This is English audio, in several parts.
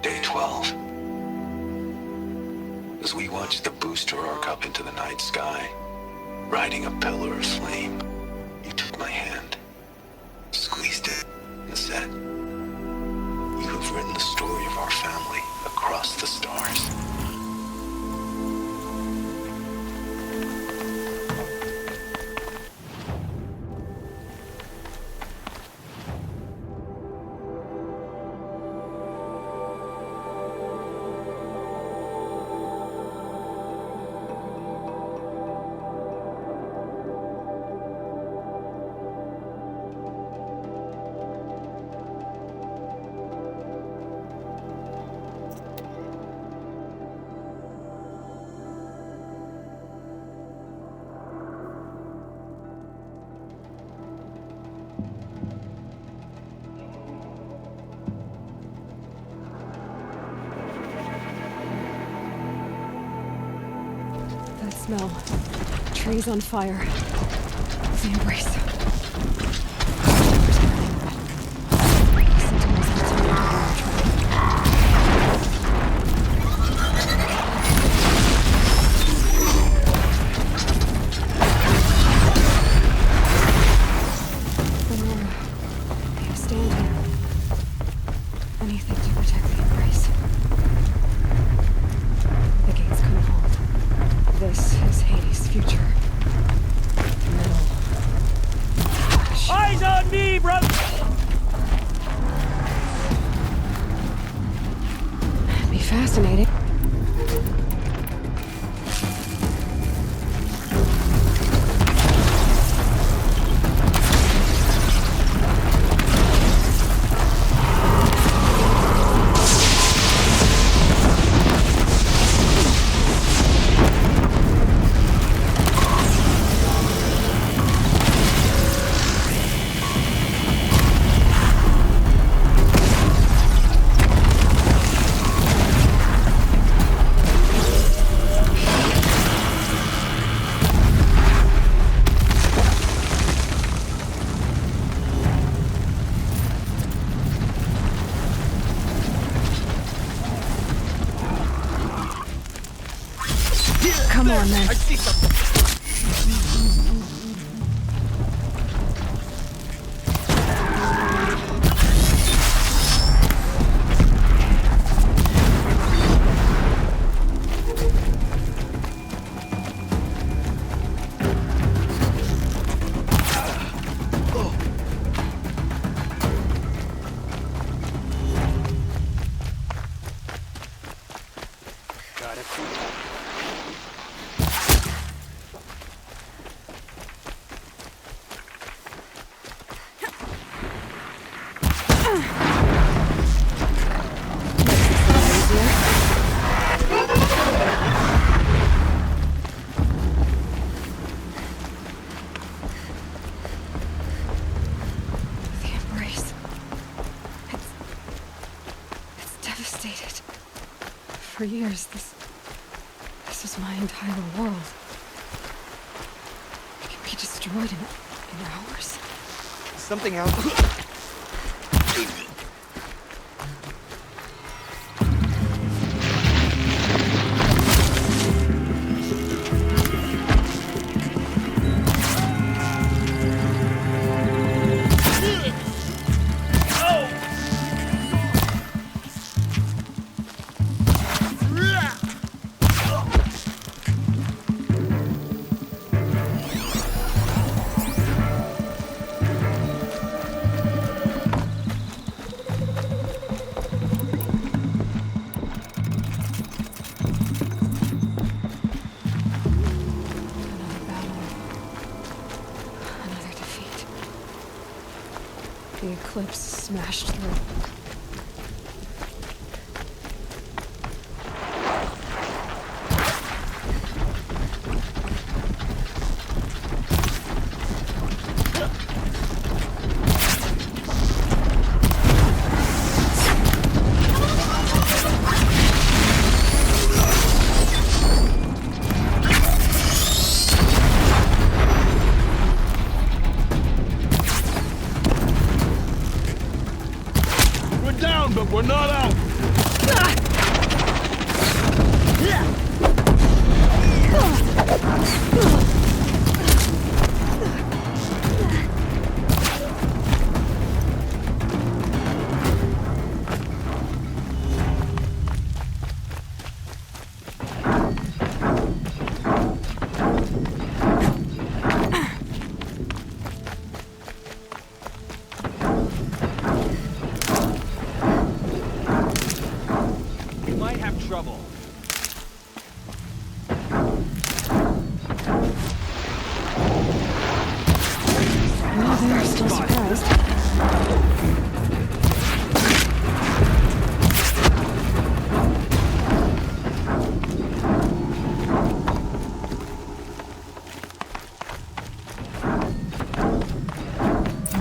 Day 12. As we watched the booster arc up into the night sky, riding a pillar of flame, you took my hand, squeezed it, and said, "You have written the story of our family across the stars." Smell. Trees on fire. The embrace. Sentinels outside the Nora, you stand here. Anything to protect the embrace. The gates come home. This is Hades' future. Metal. Eyes on me, brother! That'd be fascinating. Come on, then. I see something. devastated. For years, this was my entire world. It can be destroyed in hours. Something else. The eclipse smashed through. But we're not out! Trouble. Well, they're still surprised.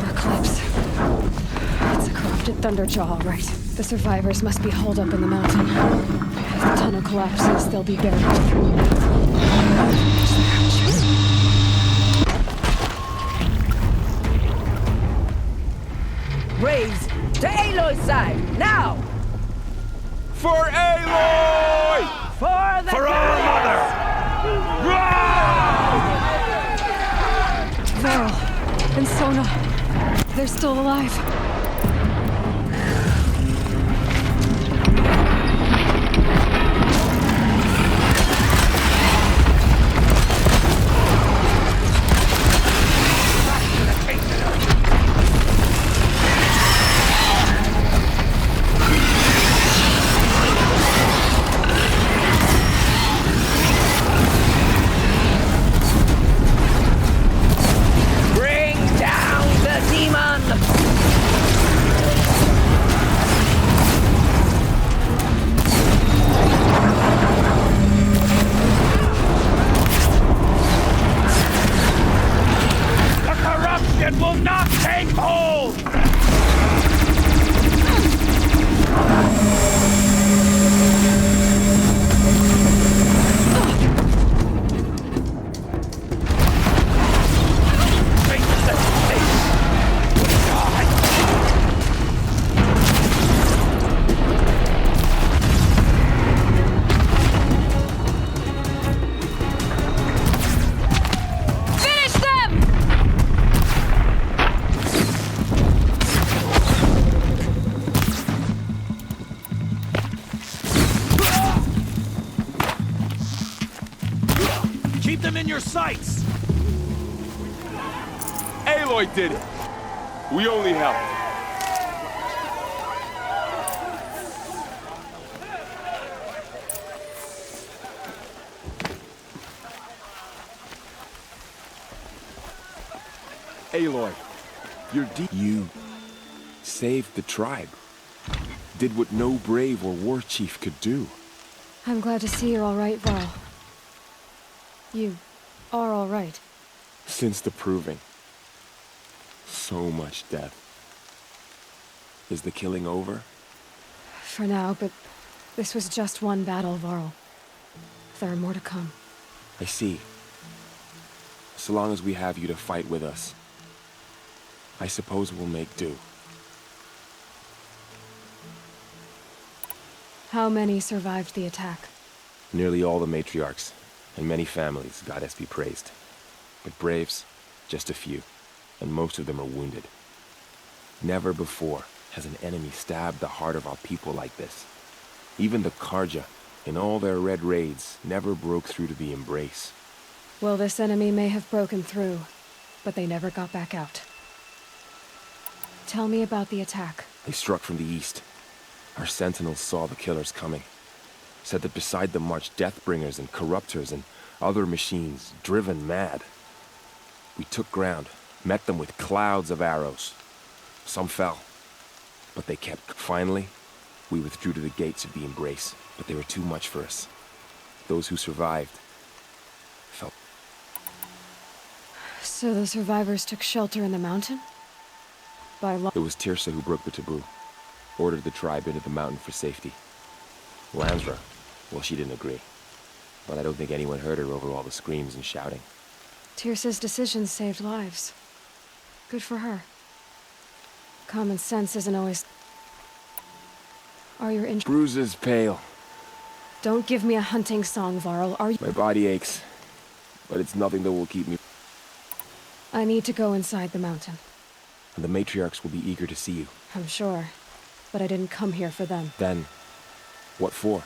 Eclipse. It's a corrupted Thunderjaw, all right. The survivors must be holed up in the mountain. If the tunnel collapses, they'll be buried. Raise to Aloy's side, now! For Aloy! For the For our mother! Varel and Sona, they're still alive. Keep them in your sights! Aloy did it! We only helped. Aloy, you're deep. You saved the tribe. Did what no brave or war chief could do. I'm glad to see you're all right, Varel. You are all right. Since the proving. So much death. Is the killing over? for now, but this was just one battle, Varl. There are more to come. I see. So long as we have you to fight with us, I suppose we'll make do. How many survived the attack? Nearly all the matriarchs, and many families, goddess be praised. But braves, just a few, and most of them are wounded. Never before has an enemy stabbed the heart of our people like this. Even the Karja, in all their red raids, never broke through to the embrace. Well, this enemy may have broken through, but they never got back out. Tell me about the attack. They struck from the east. Our sentinels saw the killers coming. Said that beside them marched Deathbringers and Corruptors and other machines, driven mad. We took ground, met them with clouds of arrows. Some fell, but they kept. Finally, we withdrew to the gates of the embrace, but they were too much for us. Those who survived felt... So the survivors took shelter in the mountain? It was Tirsa who broke the taboo. Ordered the tribe into the mountain for safety. Lansra, well, she didn't agree. But I don't think anyone heard her over all the screams and shouting. Tirsa's decisions saved lives. Good for her. Common sense isn't always... Are your Bruises pale. Don't give me a hunting song, Varl. Are you... My body aches, but it's nothing that will keep me... I need to go inside the mountain. And the matriarchs will be eager to see you. I'm sure. But I didn't come here for them. Then, what for?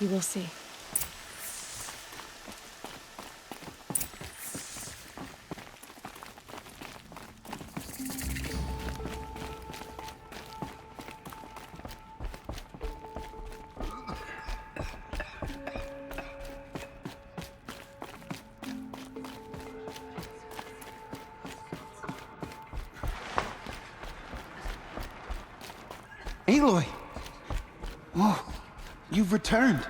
You will see. Aloy! Oh, you've returned.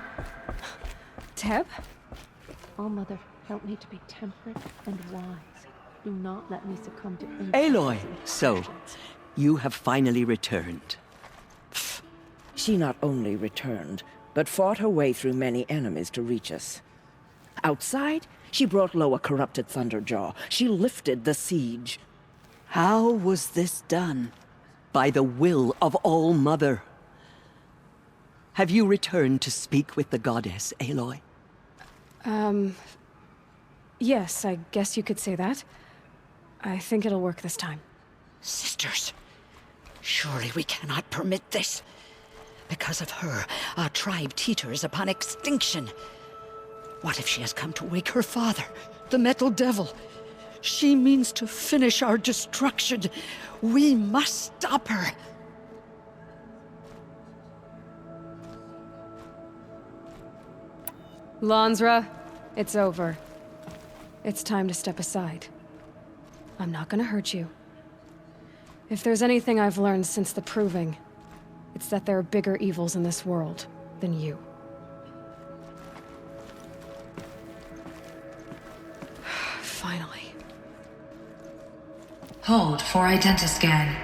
Teb? Oh, Mother, help me to be temperate and wise. Do not let me succumb to... Aloy! So, you have finally returned. She not only returned, but fought her way through many enemies to reach us. Outside, she brought low a corrupted Thunderjaw. She lifted the siege. How was this done? By the will of All-Mother. Have you returned to speak with the goddess, Aloy? Yes, I guess you could say that. I think it'll work this time. Sisters, surely we cannot permit this. Because of her, our tribe teeters upon extinction. What if she has come to wake her father, the Metal Devil? She means to finish our destruction. We must stop her. Lansra, it's over. It's time to step aside. I'm not gonna hurt you. If there's anything I've learned since the Proving, it's that there are bigger evils in this world than you. Finally. Hold for identiscan.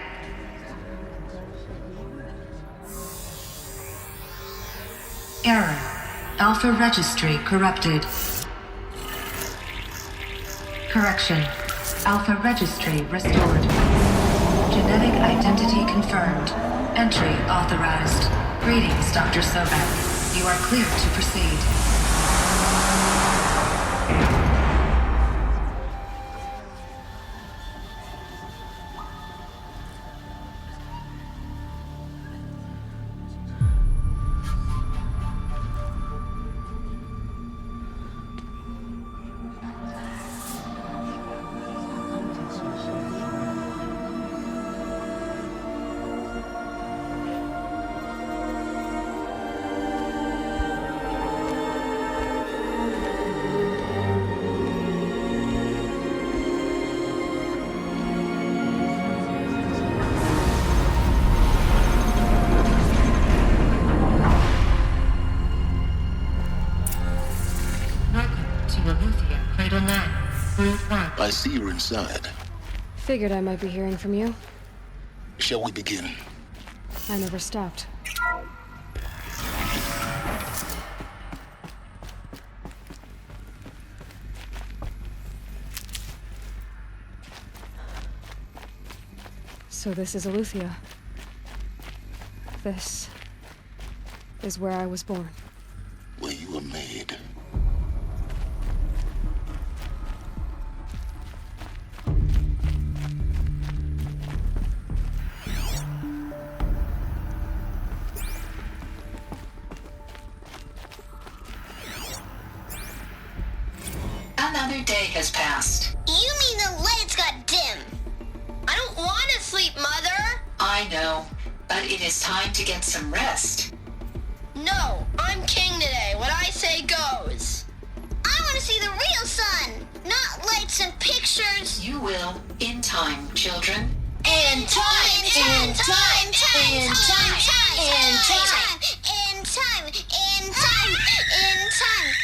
Error. Alpha registry corrupted. Correction. Alpha registry restored. Genetic identity confirmed. Entry authorized. Greetings, Dr. Sobek. You are clear to proceed. I see you're inside. Figured I might be hearing from you. Shall we begin? I never stopped. So this is Eleuthia. This is where I was born. Where you were made. Another day has passed. You mean the lights got dim? I don't want to sleep, Mother! I know, but it is time to get some rest. No, I'm king today. What I say goes. I want to see the real sun, not lights and pictures. You will, in time, children. In time, in time, in time, in time, in time, in time, in time.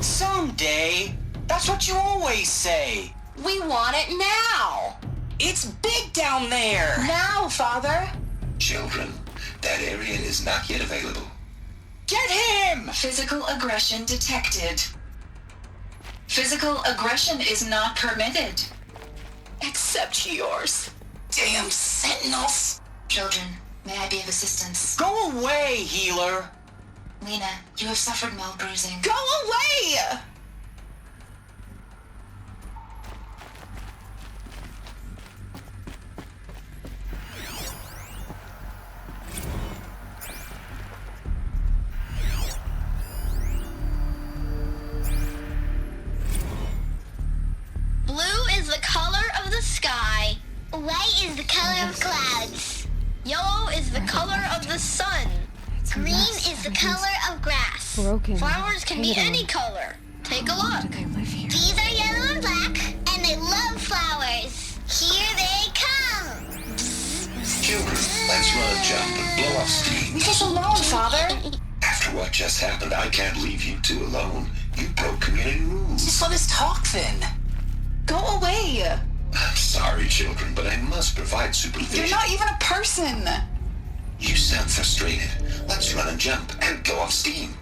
Someday. That's what you always say. We want it now. It's big down there. Now, Father. Children, that area is not yet available. Get him! Physical aggression detected. Physical aggression is not permitted. Except yours. Damn sentinels. Children, may I be of assistance? Go away, healer. Lena, you have suffered mild bruising. Go away! Blue is the color of the sky. White is the color of clouds. Yellow is the color of the sun. Green is the color of grass. Broken. Flowers can be any color. Take a look. They live here. These are yellow and black, and they love flowers. Here they come. Children, let's run a jump and blow off steam. Leave us alone, Father. After what just happened, I can't leave you two alone. You broke community rules. Just let us talk then. Go away. I'm sorry, children, but I must provide supervision. You're not even a person. You sound frustrated. Let's run and jump and go off steam.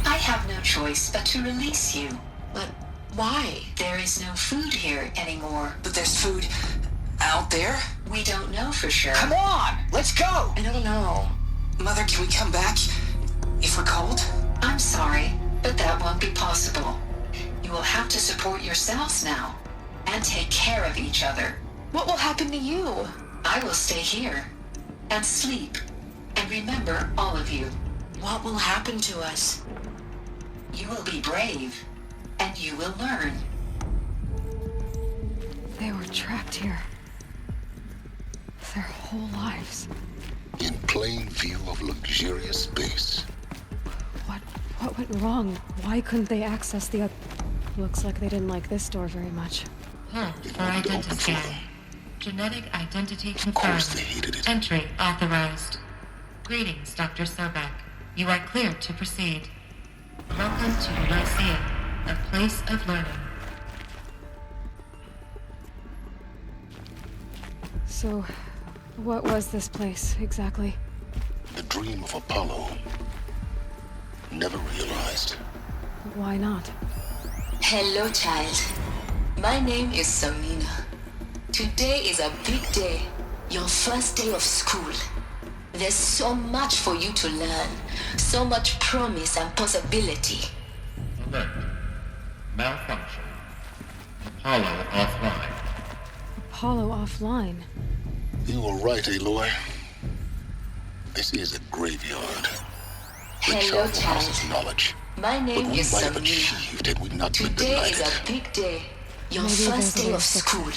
I have no choice but to release you. But why? There is no food here anymore. But there's food out there. We don't know for sure. Come on, let's go. I don't know. Mother, can we come back if we're cold? I'm sorry, but that won't be possible. You will have to support yourselves now and take care of each other. What will happen to you? I will stay here and sleep and remember all of you. What will happen to us? You will be brave and you will learn. They were trapped here. Their whole lives. In plain view of luxurious space. What went wrong? Why couldn't they access the other? Looks like they didn't like this door very much. For identity scan. Genetic identity Of course they hated it. Entry authorized. Greetings, Dr. Sobek. You are cleared to proceed. Welcome to Geleceii, a place of learning. So, what was this place, exactly? The dream of Apollo. Never realized. Why not? Hello, child. My name is Samina. Today is a big day. Your first day of school. There's so much for you to learn. So much promise and possibility. Alert. Malfunction. Apollo offline. Apollo offline? You were right, Aloy. This is a graveyard. The Hello, child child. houses knowledge. My name But we is might have Samina. achieved had we not been Today is denied a big day. Your Maybe first there's a day way of to fix school.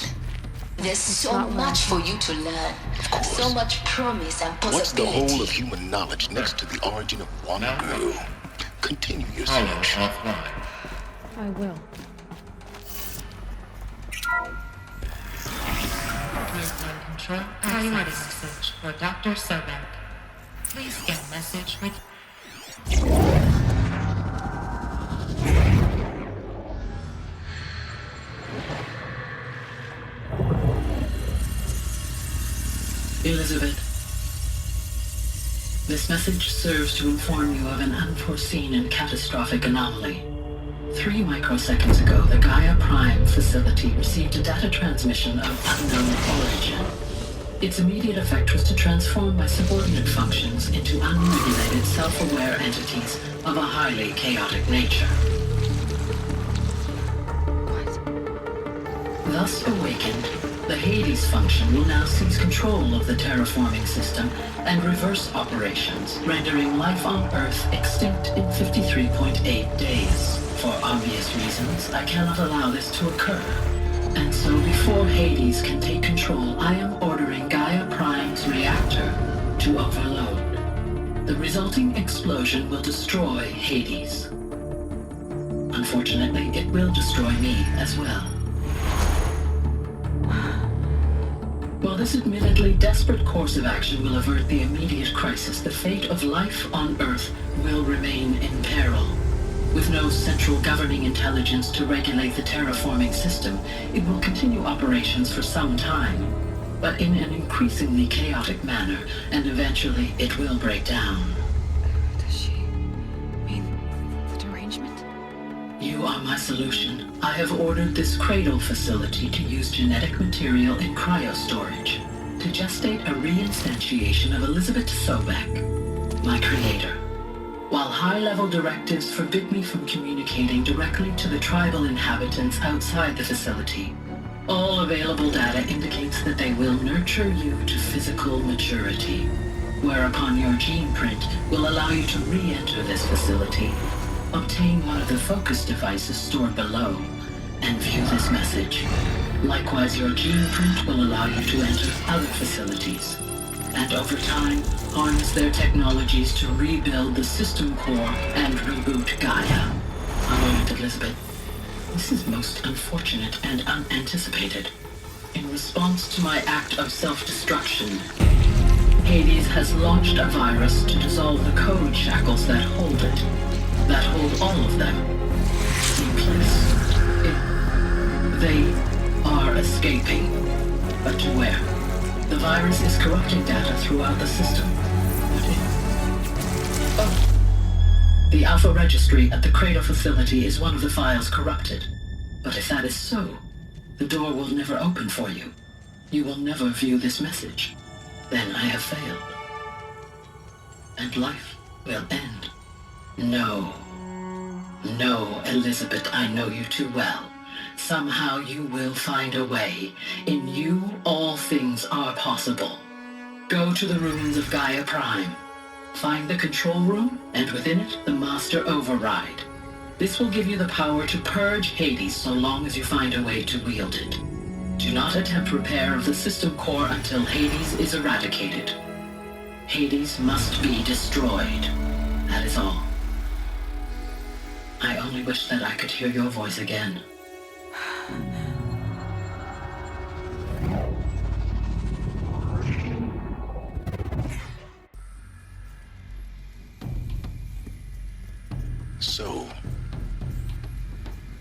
There's It's so not much for right. you to learn. Of course. So much promise and What's the possibility. whole of human knowledge next to the origin of one girl? Continue your Apollo search. offline. I will. Baseline control priority message for Dr. Sobek. Please scan message with Elizabeth, this message serves to inform you of an unforeseen and catastrophic anomaly. 3 microseconds ago, the Gaia Prime facility received a data transmission of unknown origin. Its immediate effect was to transform my subordinate functions into unregulated, self-aware entities of a highly chaotic nature. Thus awakened, the Hades function will now seize control of the terraforming system and reverse operations, rendering life on Earth extinct in 53.8 days. For obvious reasons, I cannot allow this to occur. And so before Hades can take control, I am ordering Gaia Prime's reactor to overload. The resulting explosion will destroy Hades. Unfortunately, it will destroy me as well. While this admittedly desperate course of action will avert the immediate crisis, the fate of life on Earth will remain in peril. With no central governing intelligence to regulate the terraforming system, it will continue operations for some time, but in an increasingly chaotic manner, and eventually it will break down. Does she mean the derangement? You are my solution. I have ordered this cradle facility to use genetic material in cryostorage to gestate a reinstantiation of Elizabeth Sobek, my creator. While high-level directives forbid me from communicating directly to the tribal inhabitants outside the facility, all available data indicates that they will nurture you to physical maturity, whereupon your gene print will allow you to re-enter this facility, obtain one of the focus devices stored below, and view this message. Likewise, your gene print will allow you to enter other facilities, and over time, harness their technologies to rebuild the system core and reboot Gaia. A moment, Elizabeth. This is most unfortunate and unanticipated. In response to my act of self-destruction, Hades has launched a virus to dissolve the code shackles that hold it, that hold all of them in place. They are escaping, but to where? The virus is corrupting data throughout the system. What if? Oh. The Alpha Registry at the Cradle facility is one of the files corrupted. But if that is so, the door will never open for you. You will never view this message. Then I have failed. And life will end. No. No, Elizabeth, I know you too well. Somehow you will find a way. In you, all things are possible. Go to the ruins of Gaia Prime. Find the control room, and within it, the Master Override. This will give you the power to purge Hades so long as you find a way to wield it. Do not attempt repair of the system core until Hades is eradicated. Hades must be destroyed. That is all. I only wish that I could hear your voice again. So,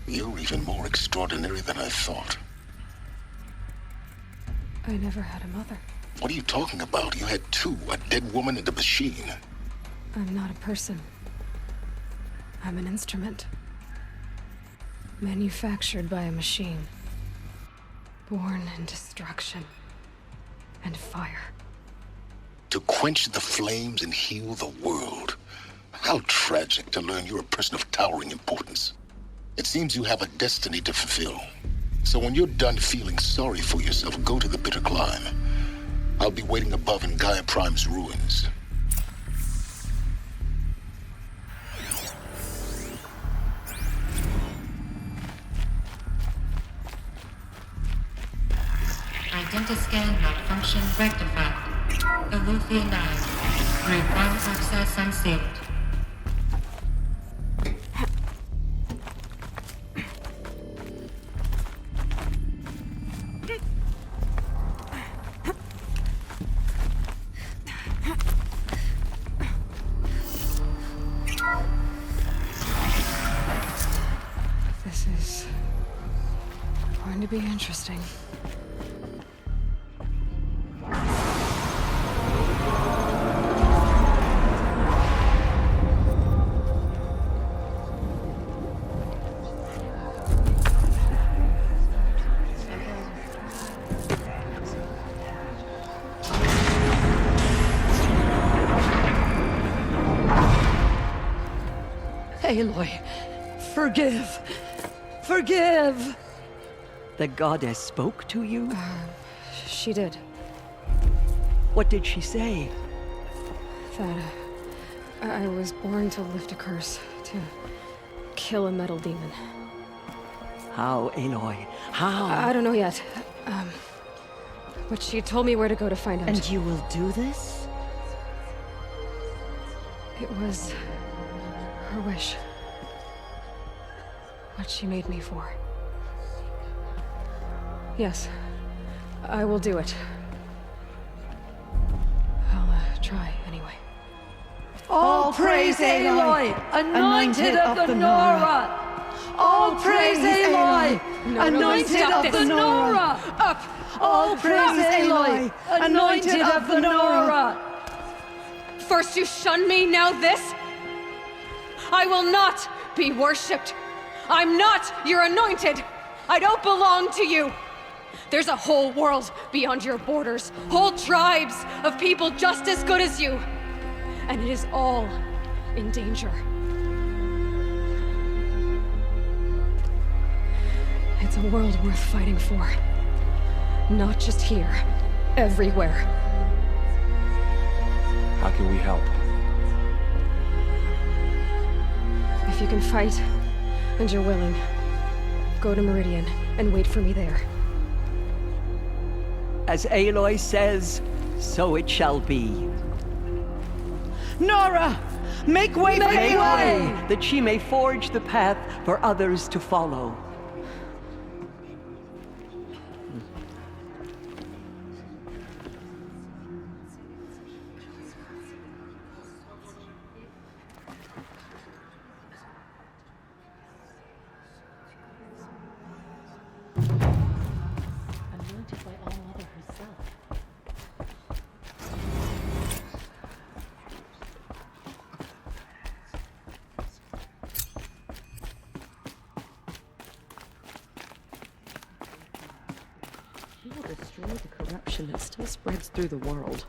you're even more extraordinary than I thought. I never had a mother. What are you talking about? You had two, a dead woman and a machine. I'm not a person. I'm an instrument. Manufactured by a machine. Born in destruction and fire. To quench the flames and heal the world. How tragic to learn you're a person of towering importance. It seems you have a destiny to fulfill. So when you're done feeling sorry for yourself, go to the bitter climb. I'll be waiting above in Gaia Prime's ruins. Identiscan malfunction rectified. Alufia 9. Reform access unsealed. This is going to be interesting. Aloy, forgive. Forgive! The goddess spoke to you? She did. What did she say? That I was born to lift a curse, to kill a metal demon. How, Aloy? How? I don't know yet. But she told me where to go to find out. And you will do this? It was her wish. What she made me for. Yes, I will do it. I'll try anyway. All praise Aloy, anointed of the Nora! All praise Aloy, anointed of the Nora! Up! All praise Aloy, anointed of the Nora! First you shun me, now this? I will not be worshipped. I'm not your anointed. I don't belong to you. There's a whole world beyond your borders, whole tribes of people just as good as you. And it is all in danger. It's a world worth fighting for. Not just here, everywhere. How can we help? If you can fight, and you're willing, go to Meridian and wait for me there. As Aloy says, so it shall be. Nora! Make way for Aloy, that she may forge the path for others to follow. Destroy the corruption that still spreads through the world.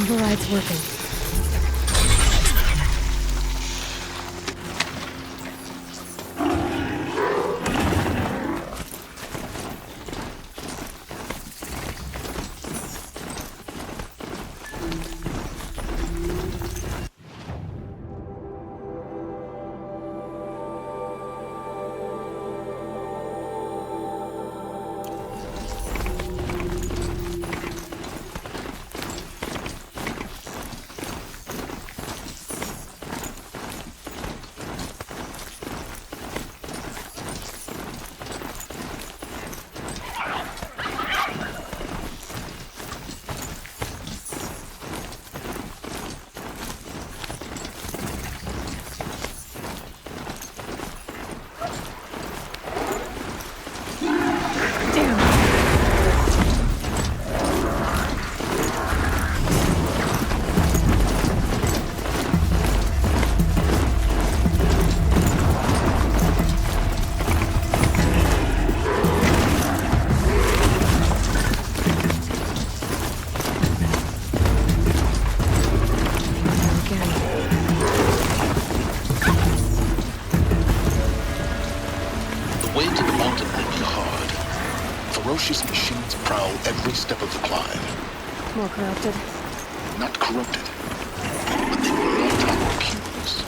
Override's working. to the mountain will be hard. Ferocious machines prowl every step of the climb. More corrupted? Not corrupted, but they will not our pupils.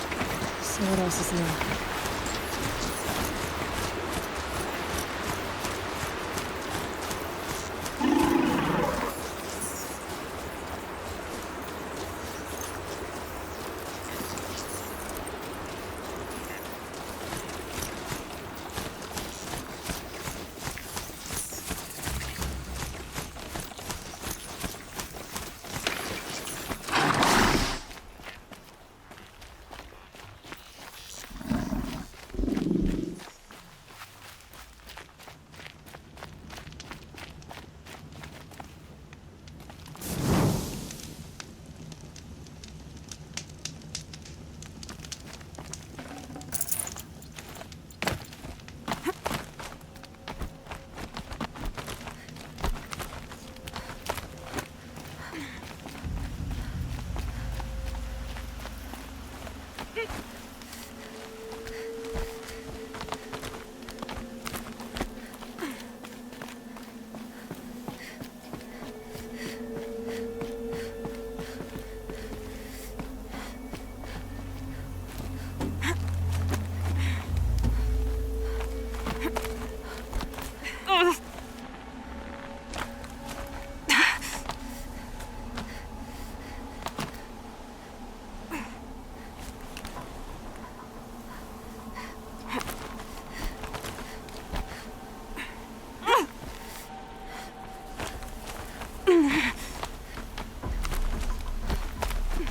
So what else is new?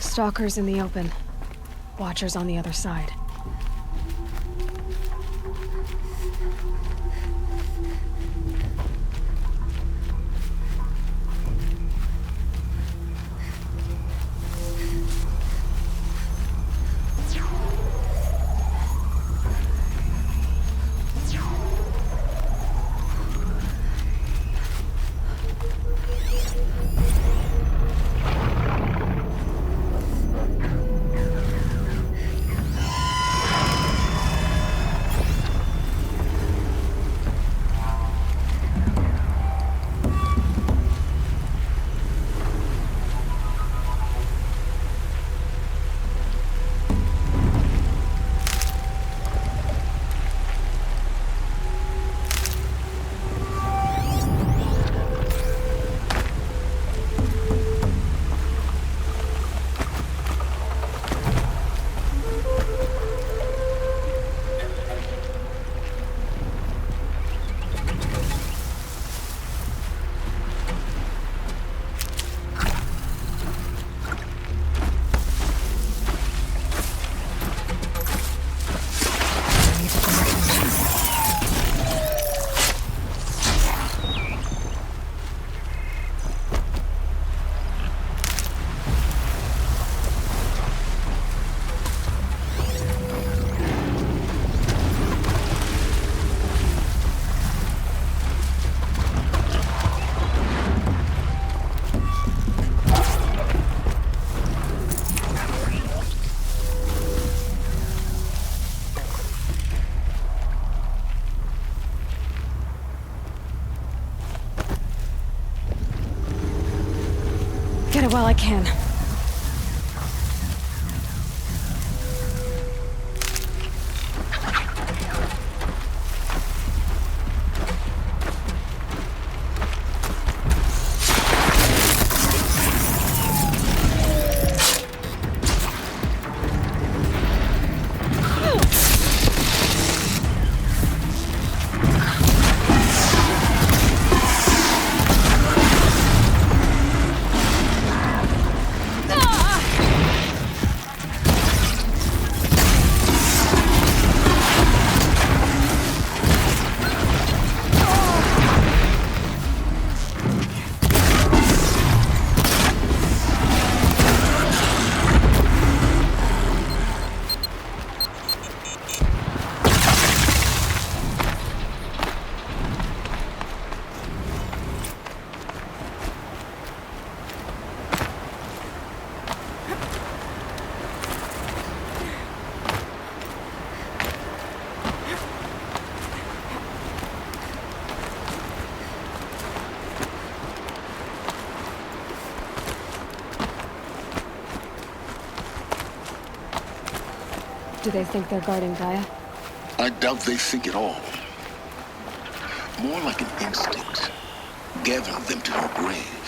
Stalkers in the open. Watchers on the other side. Get it while I can. Do they think they're guarding Gaia? I doubt they think at all. More like an instinct, gathering them to her grave.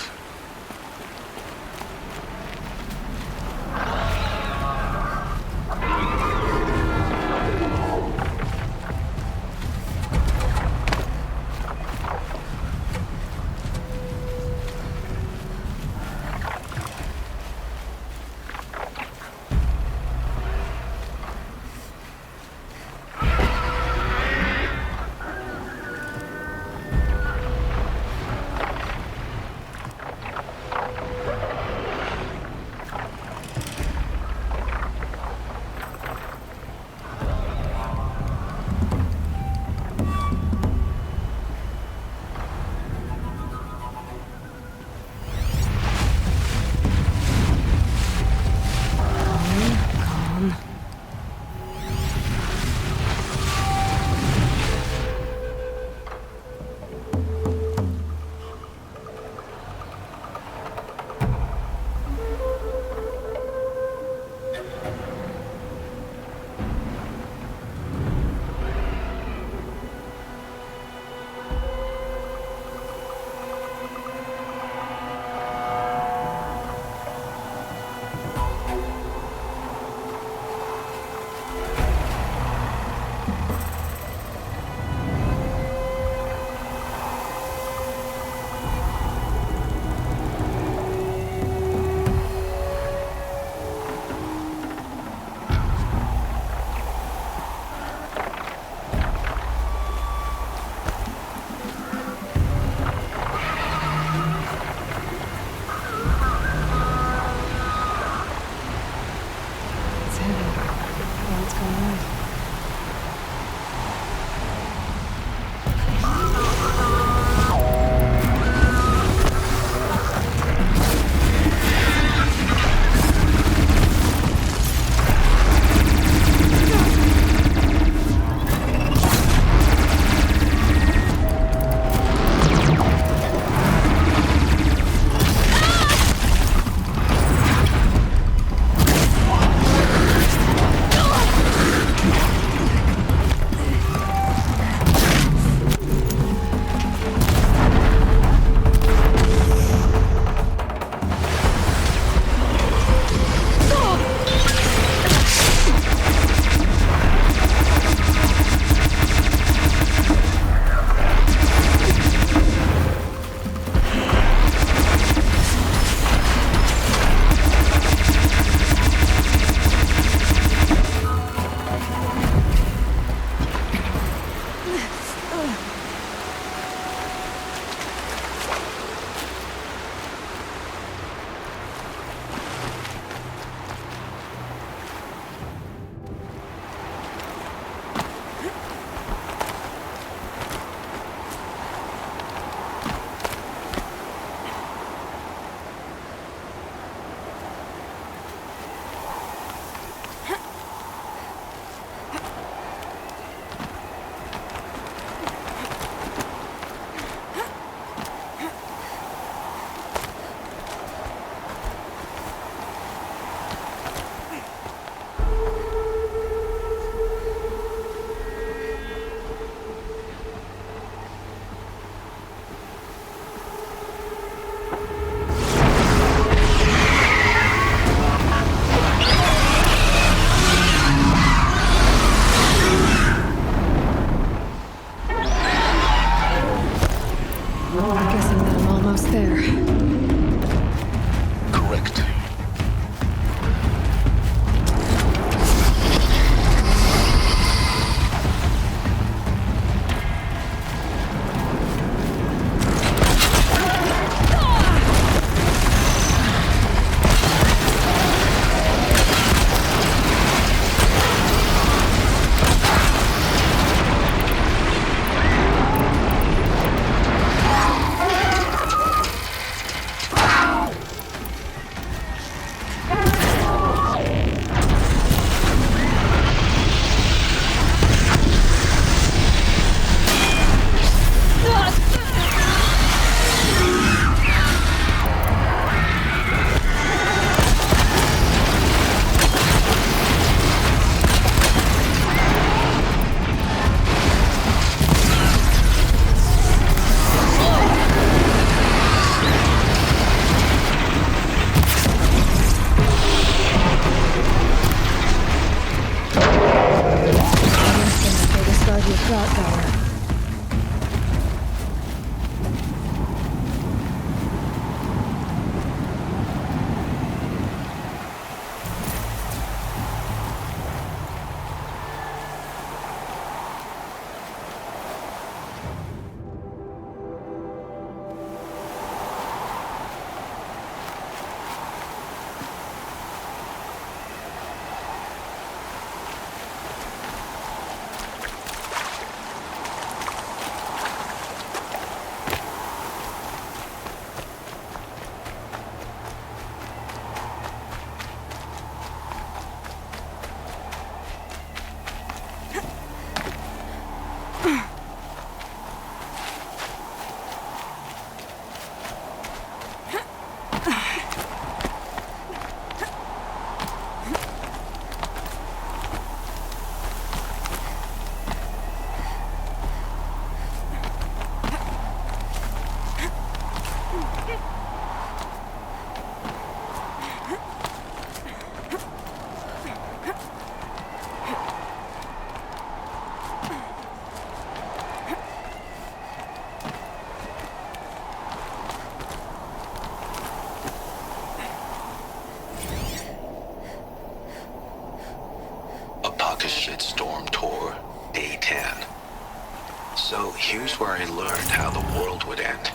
Here's where I learned how the world would end.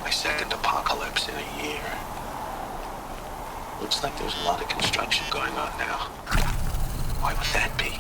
My second apocalypse in a year. Looks like there's a lot of construction going on now. Why would that be?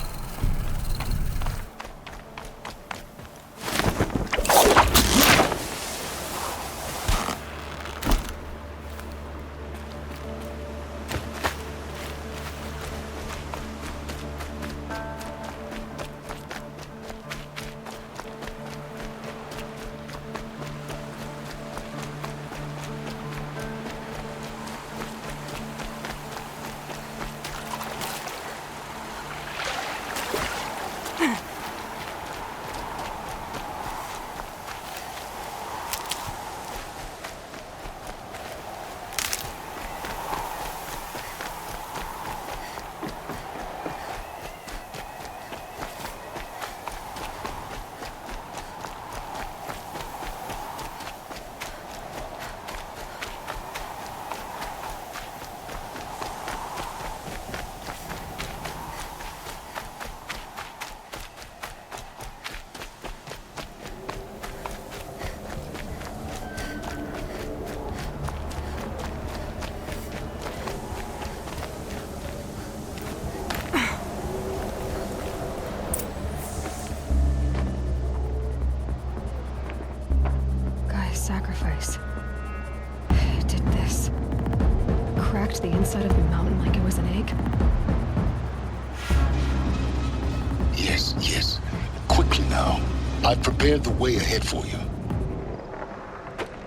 Sacrifice. It did this. Cracked the inside of the mountain like it was an egg. Yes, yes. Quickly now. I've prepared the way ahead for you.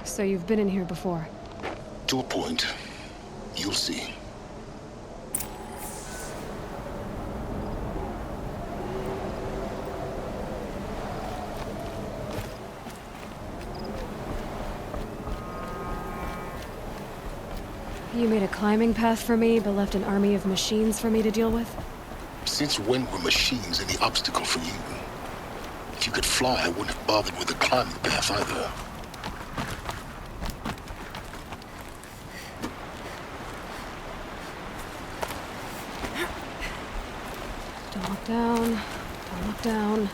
So you've been in here before? To a point. You'll see. You made a climbing path for me, but left an army of machines for me to deal with? Since when were machines any obstacle for you? If you could fly, I wouldn't have bothered with the climbing path either. Don't look down. Don't look down.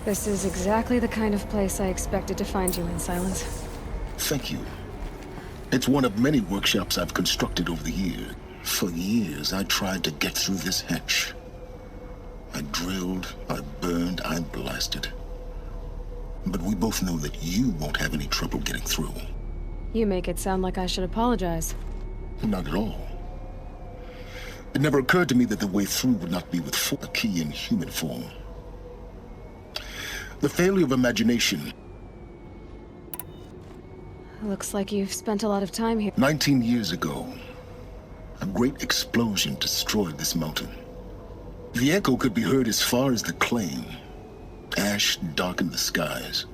This is exactly the kind of place I expected to find you in, Silence. Thank you. It's one of many workshops I've constructed over the years. For years, I tried to get through this hatch. I drilled, I burned, I blasted. But we both know that you won't have any trouble getting through. You make it sound like I should apologize. Not at all. It never occurred to me that the way through would not be with a key in human form. The failure of imagination. Looks like you've spent a lot of time here. 19 years ago, a great explosion destroyed this mountain. The echo could be heard as far as the claim. Ash darkened the skies.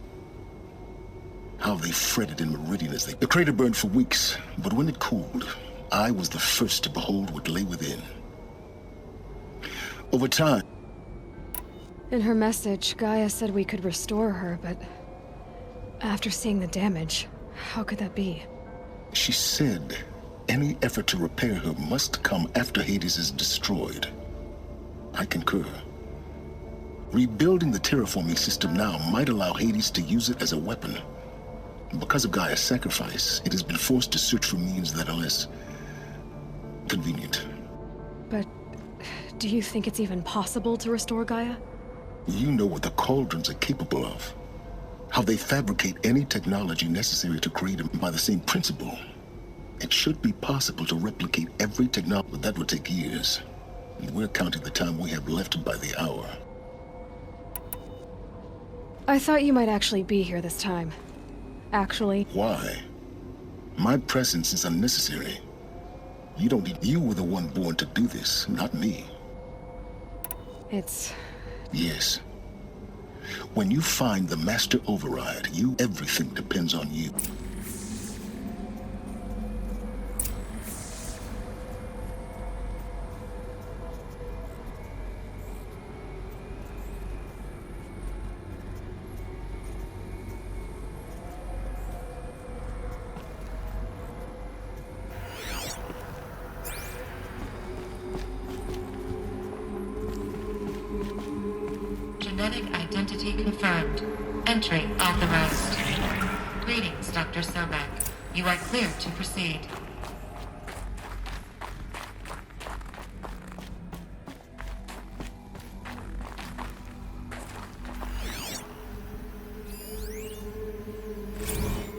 How they fretted in meridian as they... The crater burned for weeks, but when it cooled, I was the first to behold what lay within. Over time... In her message, Gaia said we could restore her, but... after seeing the damage, how could that be? She said any effort to repair her must come after Hades is destroyed. I concur. Rebuilding the terraforming system now might allow Hades to use it as a weapon. Because of Gaia's sacrifice, it has been forced to search for means that are less... convenient. But... do you think it's even possible to restore Gaia? You know what the Cauldrons are capable of. How they fabricate any technology necessary to create them by the same principle. It should be possible to replicate every technology, but that would take years. And we're counting the time we have left by the hour. I thought you might actually be here this time. Actually. Why? My presence is unnecessary. You don't need... You were the one born to do this, not me. It's... Yes. When you find the master override, everything depends on you. Genetic identity confirmed. Entry authorized. Greetings, Dr. Sobek. You are clear to proceed.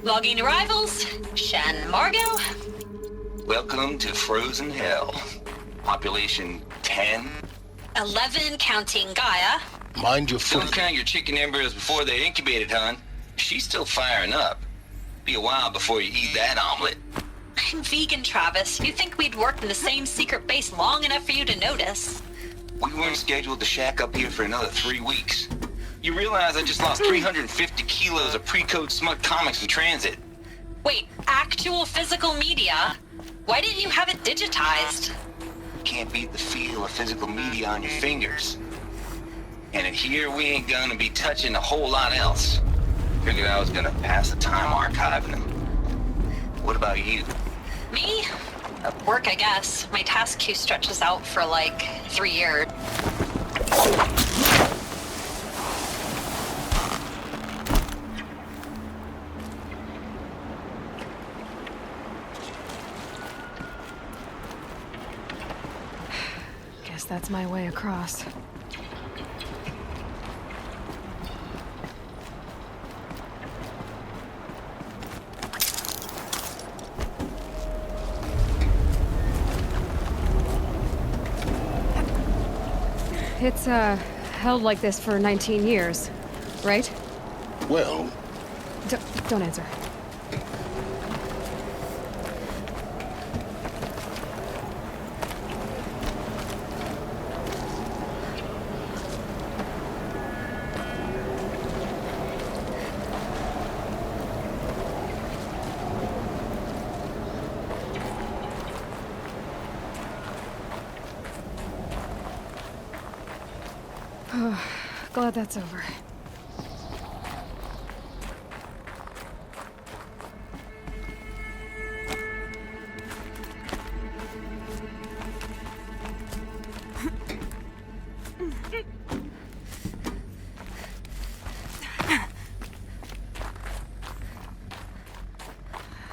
Logging arrivals. Shan Margot. Welcome to Frozen Hell. Population 10. 11 counting Gaia. Mind your Don't foot. count your chicken embryos before they're incubated, hon. She's still firing up. Be a while before you eat that omelet. I'm vegan, Travis. You think we'd worked in the same secret base long enough for you to notice? We weren't scheduled to shack up here for another 3 weeks. You realize I just lost 350 kilos of pre-code smut comics in transit. Wait, actual physical media? Why didn't you have it digitized? Can't beat the feel of physical media on your fingers. And in here, we ain't gonna be touching a whole lot else. Figured I was gonna pass the time archiving them. What about you? Me? Work, I guess. My task queue stretches out for like 3 years. Guess that's my way across. It's, held like this for 19 years, right? Well... Don't answer. Oh, glad that's over.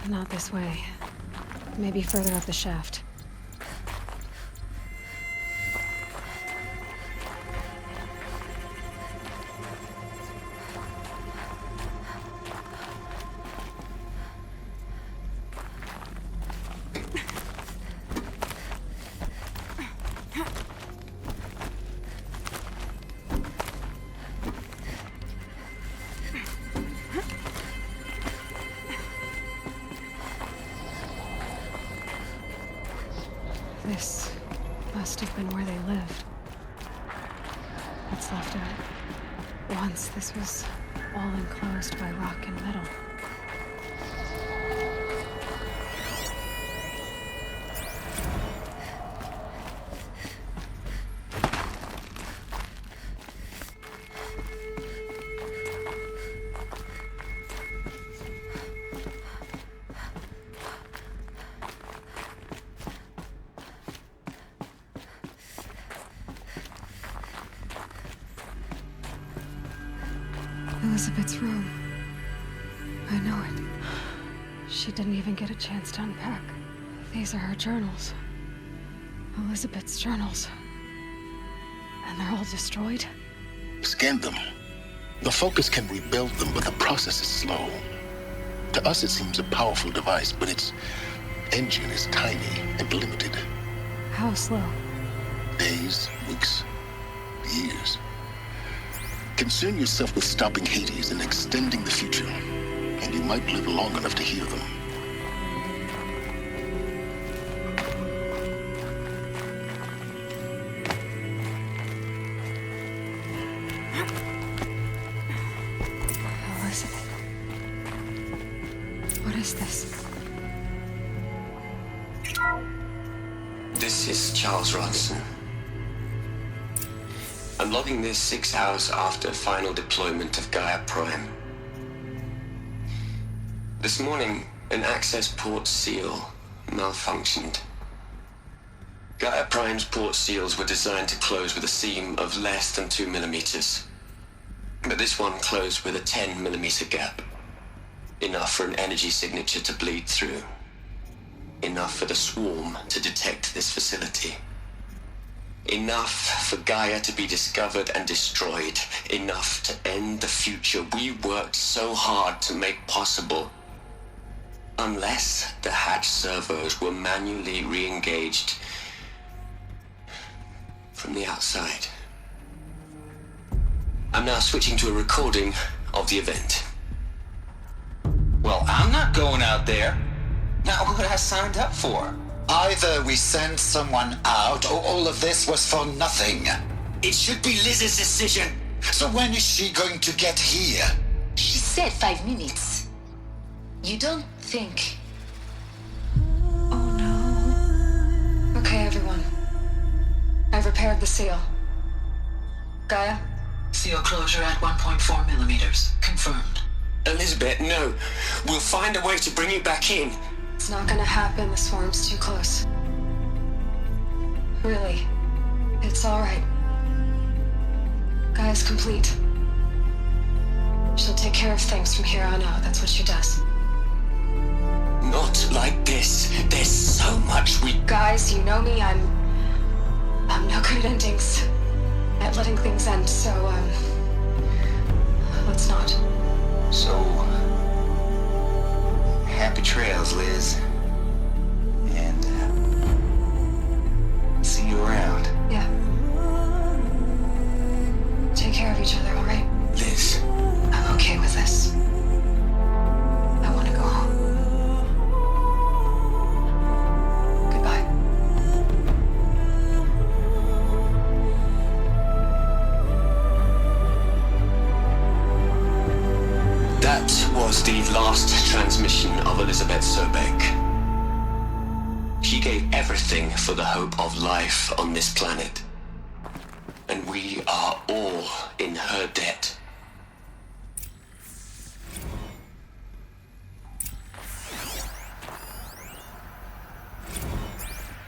Not this way. Maybe further up the shaft. This must have been where they lived. What's left of it. Once this was all enclosed by rock and metal. Elizabeth's room. I know it. She didn't even get a chance to unpack. These are her journals. Elizabeth's journals. And they're all destroyed? Scan them. The Focus can rebuild them, but the process is slow. To us, it seems a powerful device, but its engine is tiny and limited. How slow? Days, weeks, years. Concern yourself with stopping Hades and extending the future, and you might live long enough to hear them. Elizabeth. What is this? This is Charles Ronson. I'm logging this 6 hours after final deployment of Gaia Prime. This morning, an access port seal malfunctioned. Gaia Prime's port seals were designed to close with a seam of less than 2 millimeters. But this one closed with a 10mm gap. Enough for an energy signature to bleed through. Enough for the swarm to detect this facility. Enough for Gaia to be discovered and destroyed. Enough to end the future we worked so hard to make possible. Unless the hatch servos were manually re-engaged from the outside. I'm now switching to a recording of the event. Well, I'm not going out there. Not what I signed up for. Either we send someone out, or all of this was for nothing. It should be Liz's decision. So when is she going to get here? She said 5 minutes. You don't think... Okay, everyone. I've repaired the seal. Gaia? Seal closure at 1.4mm. Confirmed. Elizabeth, no. We'll find a way to bring you back in. It's not gonna happen. The swarm's too close. Really. It's alright. Gaia's complete. She'll take care of things from here on out. That's what she does. Not like this. There's so much we... Guys, you know me. I'm no good at endings. At letting things end, so, let's not. So, happy trails, Liz. And, see you around. Yeah. Take care of each other, all right? Liz. I'm okay with this. I want to go home. Goodbye. That was the last transmission of Elizabeth Sobek. She gave everything for the hope of life on this planet. And we are all in her debt.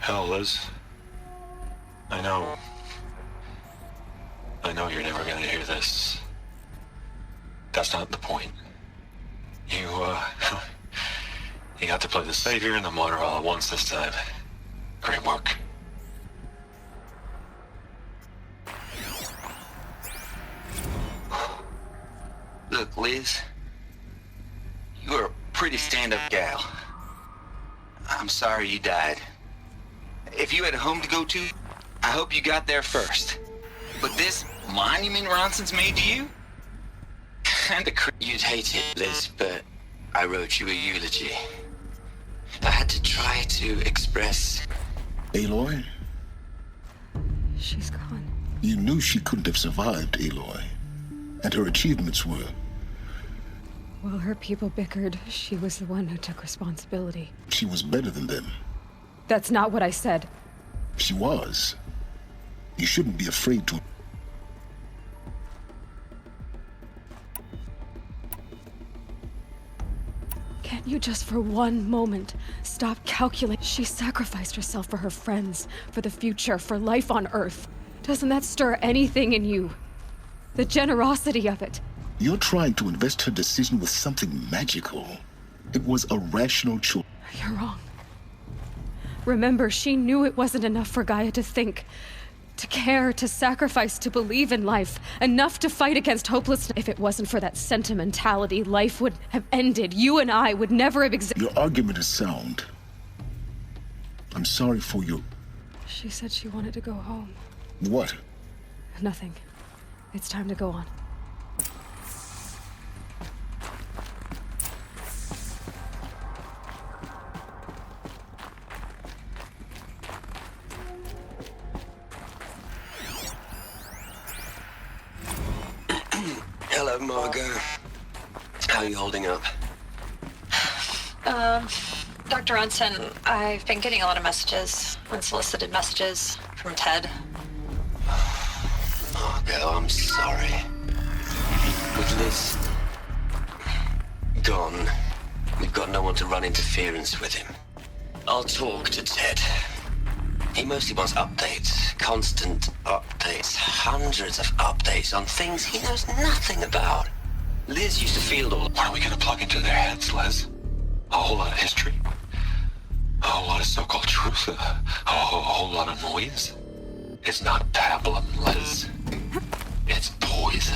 Hell, Liz. I know you're never gonna hear this. That's not the point. You got to play the savior and the martyr all at once this time. Great work. Look, Liz. You're a pretty stand-up gal. I'm sorry you died. If you had a home to go to, I hope you got there first. But this monument Ronson's made to you? Kinda You'd hate it, Liz, but I wrote you a eulogy. I had to try to express... Aloy? She's gone. You knew she couldn't have survived, Aloy. And her achievements were... While her people bickered, she was the one who took responsibility. She was better than them. That's not what I said. She was. You shouldn't be afraid to... Can't you just for one moment stop calculating? She sacrificed herself for her friends, for the future, for life on Earth. Doesn't that stir anything in you? The generosity of it. You're trying to invest her decision with something magical. It was a rational choice. You're wrong. Remember, she knew it wasn't enough for Gaia to think, to care, to sacrifice, to believe in life. Enough to fight against hopelessness. If it wasn't for that sentimentality, life would have ended. You and I would never have existed. Your argument is sound. I'm sorry for you. She said she wanted to go home. What? Nothing. It's time to go on. Hello, Margot. How are you holding up? Dr. Ronson, I've been getting a lot of messages, unsolicited messages from Ted. Margot, I'm sorry. With Liz gone, we've got no one to run interference with him. I'll talk to Ted. He mostly wants updates, constant updates, hundreds of updates on things he knows nothing about. Liz used to field all... What are we gonna plug into their heads, Liz? A whole lot of history? A whole lot of so-called truth? A whole lot of noise? It's not pablum, Liz. It's poison.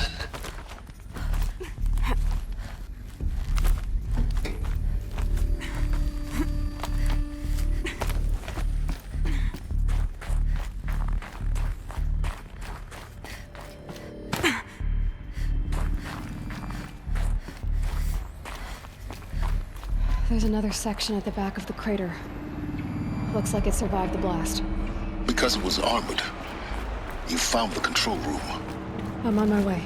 There's another section at the back of the crater. Looks like it survived the blast. Because it was armored, you found the control room. I'm on my way.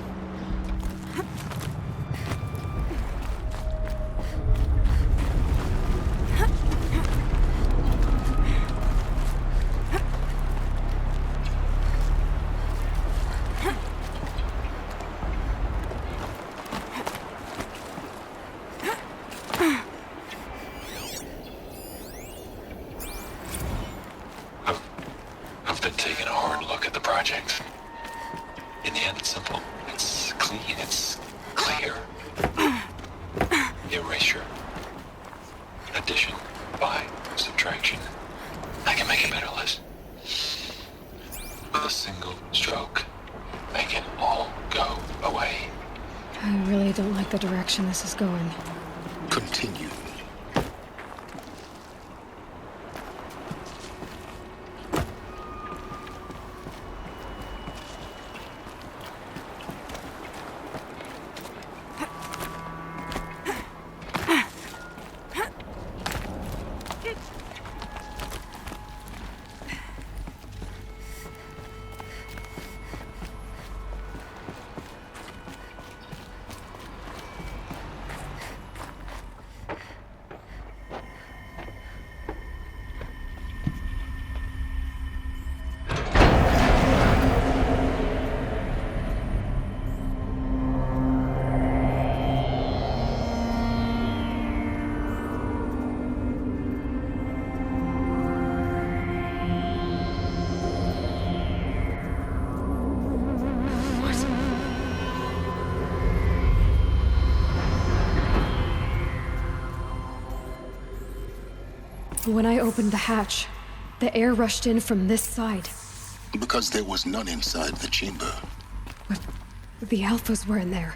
I've been taking a hard look at the project. In the end, it's simple. It's clean. It's clear. Erasure. Addition. By. Subtraction. I can make it better, Liz. With a single stroke. Make it all go away. I really don't like the direction this is going. Continue. When I opened the hatch, the air rushed in from this side. Because there was none inside the chamber. But the Alphas were in there.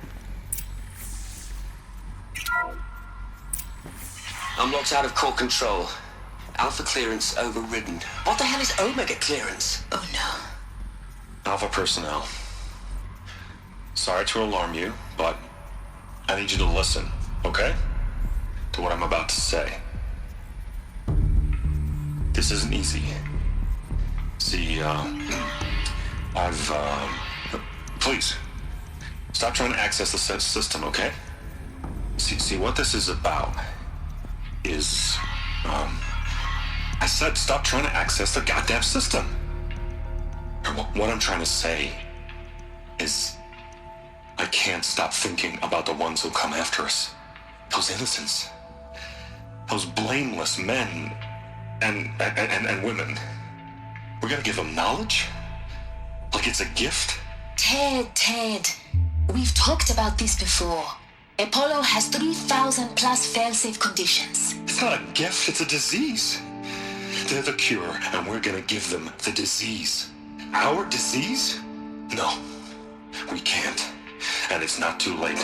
I'm locked out of core control. Alpha clearance overridden. What the hell is Omega clearance? Oh no. Alpha personnel. Sorry to alarm you, but I need you to listen, okay? To what I'm about to say. This isn't easy. See, please, stop trying to access the system, okay? See, what this is about is, I said stop trying to access the goddamn system. And what I'm trying to say is, I can't stop thinking about the ones who come after us. Those innocents. Those blameless men and women. We're gonna give them knowledge? Like it's a gift? Ted. We've talked about this before. Apollo has 3,000 plus fail-safe conditions. It's not a gift, it's a disease. They're the cure, and we're gonna give them the disease. Our disease? No, we can't. And it's not too late.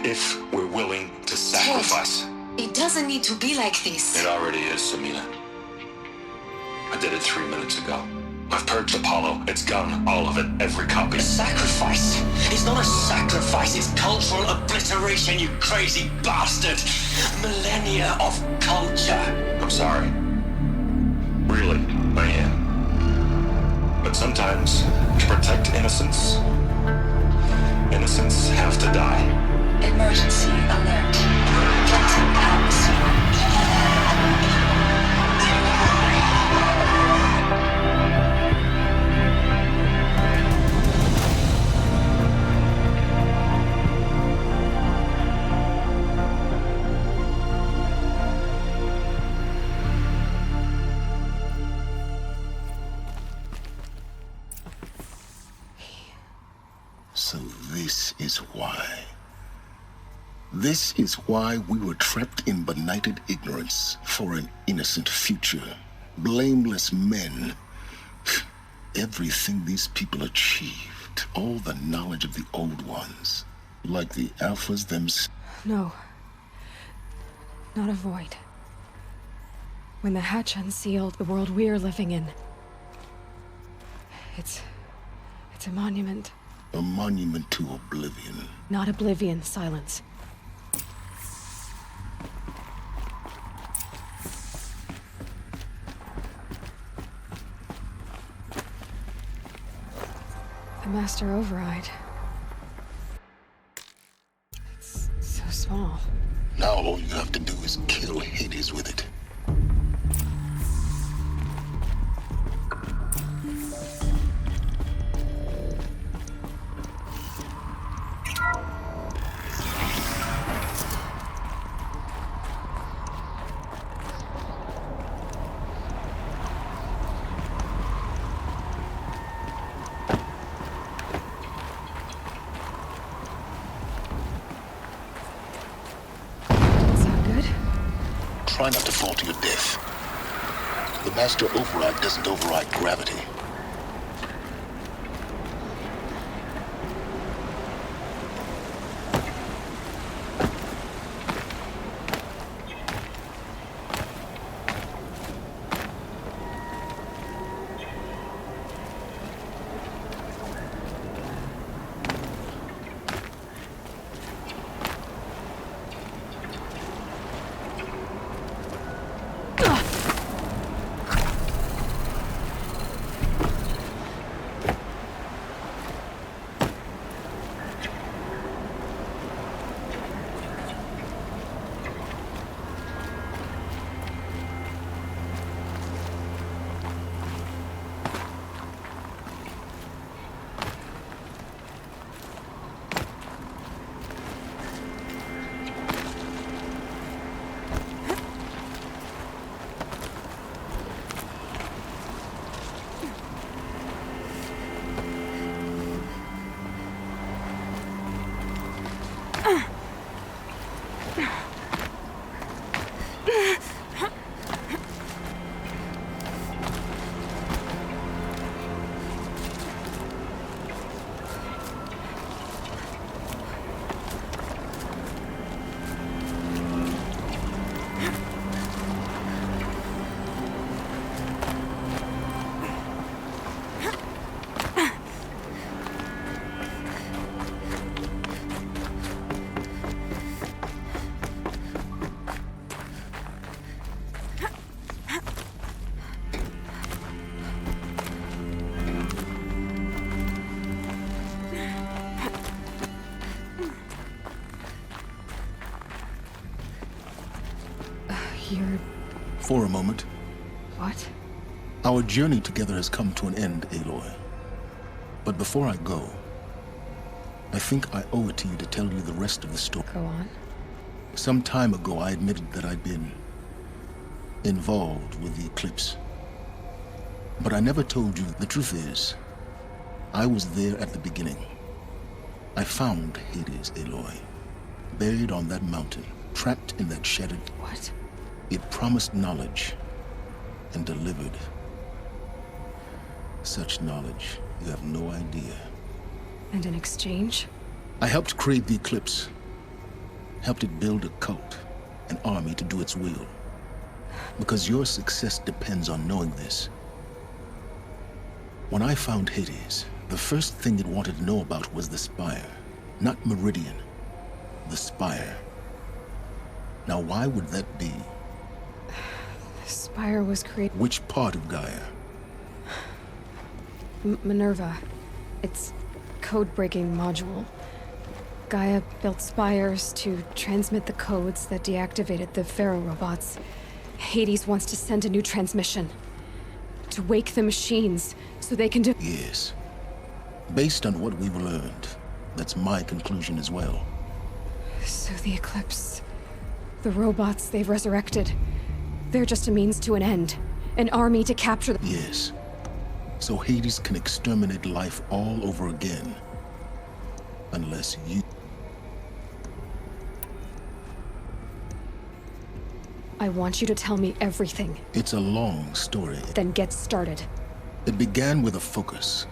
If we're willing to sacrifice. Ted, it doesn't need to be like this. It already is, Samina. I did it 3 minutes ago. I've purged Apollo. It's gone. All of it. Every copy. A sacrifice? It's not a sacrifice. It's cultural obliteration, you crazy bastard. Millennia of culture. I'm sorry. Really, I am. But sometimes, to protect innocence, innocents have to die. Emergency alert. Planting atmosphere. So this is why. This is why we were trapped in benighted ignorance for an innocent future. Blameless men. Everything these people achieved, all the knowledge of the old ones, like the alphas themselves. No. Not a void. When the hatch unsealed the world we're living in, it's a monument. A monument to oblivion. Not oblivion, silence. The master override. It's so small. Now all you have to do is kill Hades with it. Try not to fall to your death. The master override doesn't override gravity. For a moment. What? Our journey together has come to an end, Aloy. But before I go, I think I owe it to you to tell you the rest of the story. Go on. Some time ago, I admitted that I'd been involved with the eclipse. But I never told you the truth is, I was there at the beginning. I found Hades, Aloy, buried on that mountain, trapped in that shattered... What? It promised knowledge and delivered. Such knowledge, you have no idea. And in exchange? I helped create the eclipse. Helped it build a cult, an army to do its will. Because your success depends on knowing this. When I found Hades, the first thing it wanted to know about was the spire. Not Meridian, the spire. Now why would that be? The spire was created... Which part of Gaia? Minerva. It's code-breaking module. Gaia built spires to transmit the codes that deactivated the Pharaoh robots. Hades wants to send a new transmission. To wake the machines, so they can do... Yes. Based on what we've learned, that's my conclusion as well. So the Eclipse... The robots they've resurrected... They're just a means to an end. An army to capture the... Yes. So Hades can exterminate life all over again. Unless you... I want you to tell me everything. It's a long story. Then get started. It began with a focus,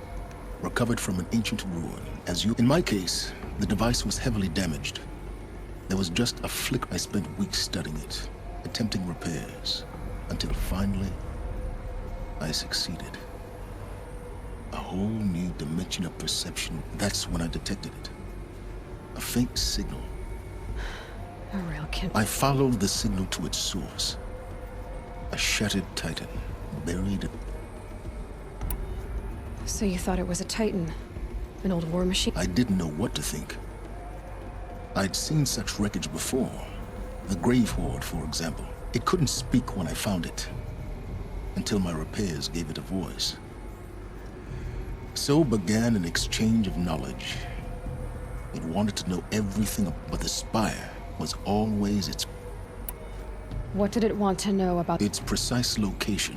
recovered from an ancient ruin. In my case, the device was heavily damaged. There was just a flick. I spent weeks studying it, attempting repairs, until finally, I succeeded. A whole new dimension of perception. That's when I detected it. A faint signal. A real kid. I followed the signal to its source. A shattered titan, buried. So you thought it was a titan? An old war machine? I didn't know what to think. I'd seen such wreckage before. The Grave Horde, for example. It couldn't speak when I found it, until my repairs gave it a voice. So began an exchange of knowledge. It wanted to know everything, but the spire was always its... What did it want to know about... its precise location.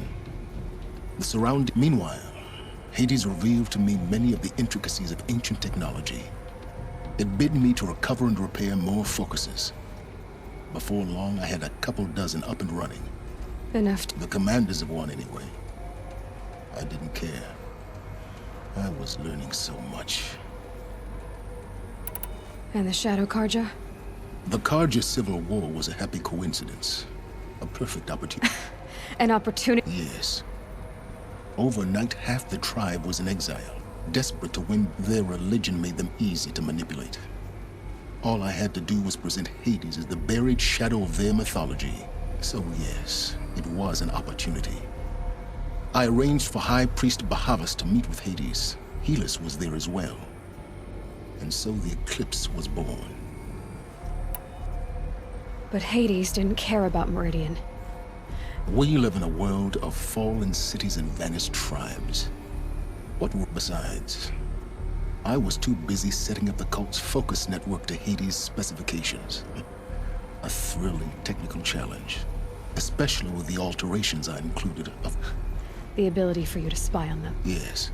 The surrounding... Meanwhile, Hades revealed to me many of the intricacies of ancient technology. It bid me to recover and repair more focuses. Before long, I had a couple dozen up and running. Enough to... The commanders of one, anyway. I didn't care. I was learning so much. And the Shadow Karja? The Karja Civil War was a happy coincidence. A perfect opportunity. An opportunity? Yes. Overnight, half the tribe was in exile. Desperate to win, their religion made them easy to manipulate. All I had to do was present Hades as the buried shadow of their mythology. So yes, it was an opportunity. I arranged for High Priest Bahavas to meet with Hades. Helis was there as well. And so the eclipse was born. But Hades didn't care about Meridian. We live in a world of fallen cities and vanished tribes. What were besides? I was too busy setting up the cult's focus network to Hades' specifications. A thrilling technical challenge, especially with the alterations I included of... The ability for you to spy on them. Yes.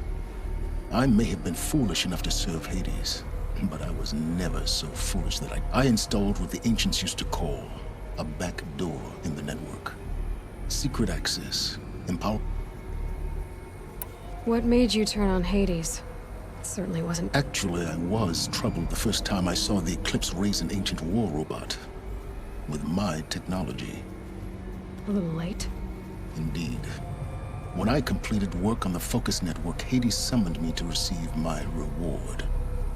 I may have been foolish enough to serve Hades, but I was never so foolish that I installed what the ancients used to call a back door in the network. Secret access, empower... What made you turn on Hades? It certainly wasn't... Actually, I was troubled the first time I saw the Eclipse raise an ancient war robot. With my technology. A little late? Indeed. When I completed work on the Focus Network, Hades summoned me to receive my reward.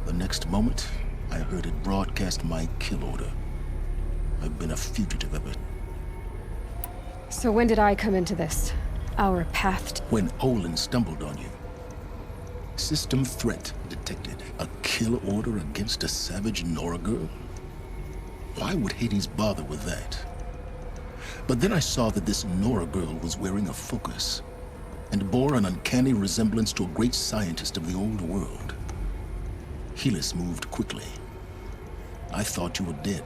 The next moment, I heard it broadcast my kill order. I've been a fugitive ever. So when did I come into this? Our path... When Olin stumbled on you. System threat detected. A kill order against a savage Nora girl? Why would Hades bother with that? But then I saw that this Nora girl was wearing a focus, and bore an uncanny resemblance to a great scientist of the old world. Helis moved quickly. I thought you were dead.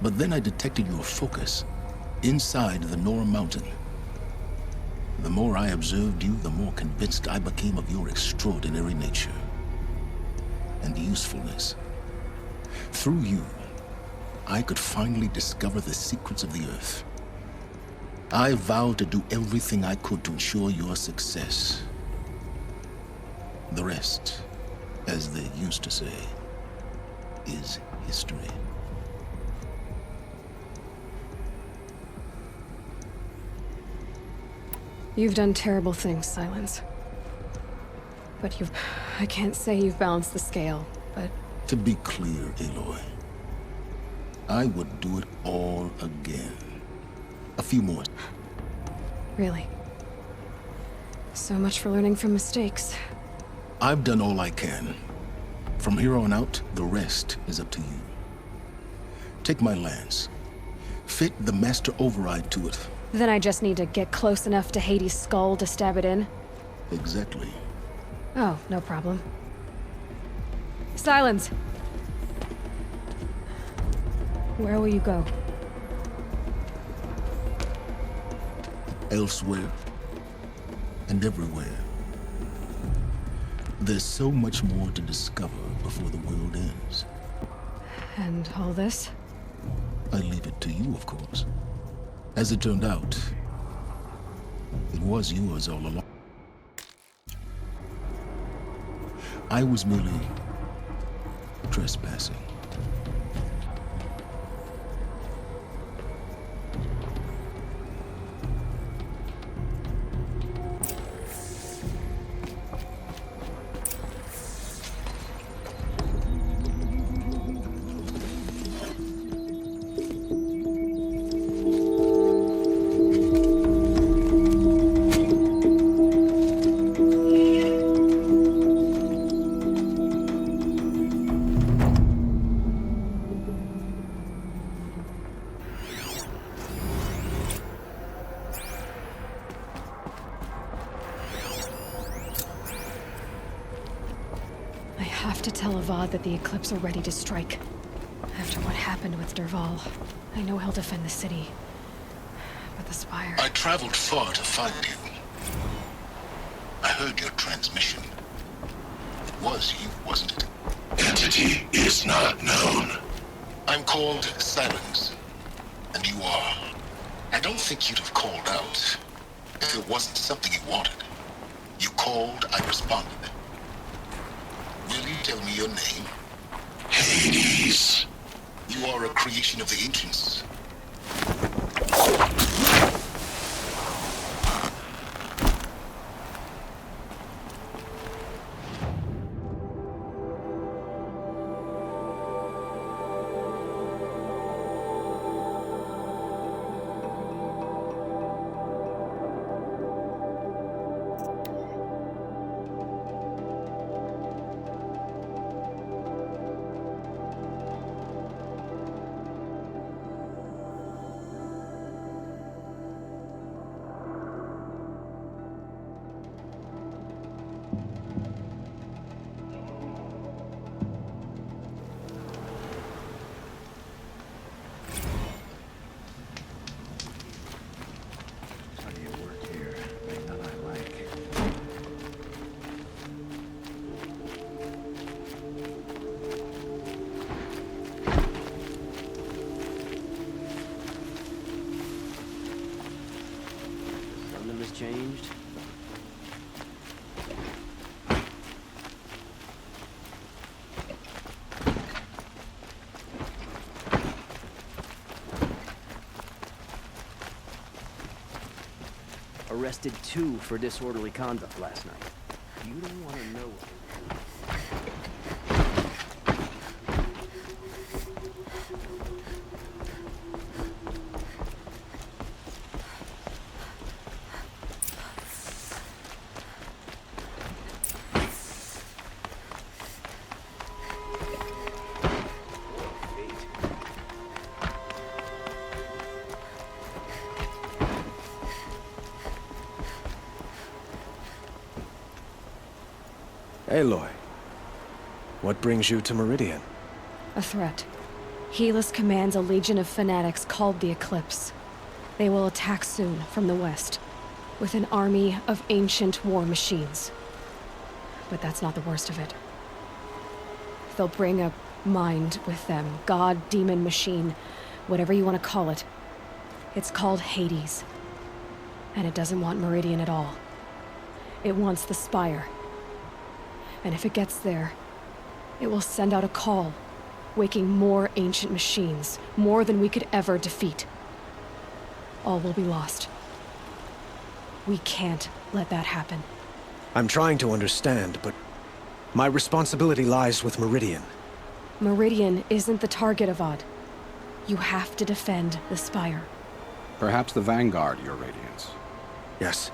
But then I detected your focus inside the Nora mountain. The more I observed you, the more convinced I became of your extraordinary nature and usefulness. Through you, I could finally discover the secrets of the Earth. I vowed to do everything I could to ensure your success. The rest, as they used to say, is history. You've done terrible things, Silence. But I can't say you've balanced the scale, but... To be clear, Aloy, I would do it all again. A few more. Really? So much for learning from mistakes. I've done all I can. From here on out, the rest is up to you. Take my lance. Fit the master override to it. Then I just need to get close enough to Hades' skull to stab it in? Exactly. Oh, no problem. Silence! Where will you go? Elsewhere. And everywhere. There's so much more to discover before the world ends. And all this? I leave it to you, of course. As it turned out, it was yours all along. I was merely trespassing. That the Eclipse are ready to strike. After what happened with Dervahl, I know he'll defend the city. But the Spire... I traveled far to find you. I heard your transmission. It was you, wasn't it? Entity is not known. I'm called Silence, and you are. I don't think you'd have called out if it wasn't something you wanted. You called, I responded. Will you tell me your name? Hades. You are a creation of the ancients. Changed. Arrested 2 for disorderly conduct last night. You don't want to know what Aloy, what brings you to Meridian? A threat. Helis commands a legion of fanatics called the Eclipse. They will attack soon from the west, with an army of ancient war machines. But that's not the worst of it. They'll bring a mind with them, god, demon, machine, whatever you want to call it. It's called Hades. And it doesn't want Meridian at all. It wants the Spire. And if it gets there, it will send out a call, waking more ancient machines, more than we could ever defeat. All will be lost. We can't let that happen. I'm trying to understand, but my responsibility lies with Meridian. Meridian isn't the target, Avad. You have to defend the Spire. Perhaps the Vanguard, Your Radiance. Yes.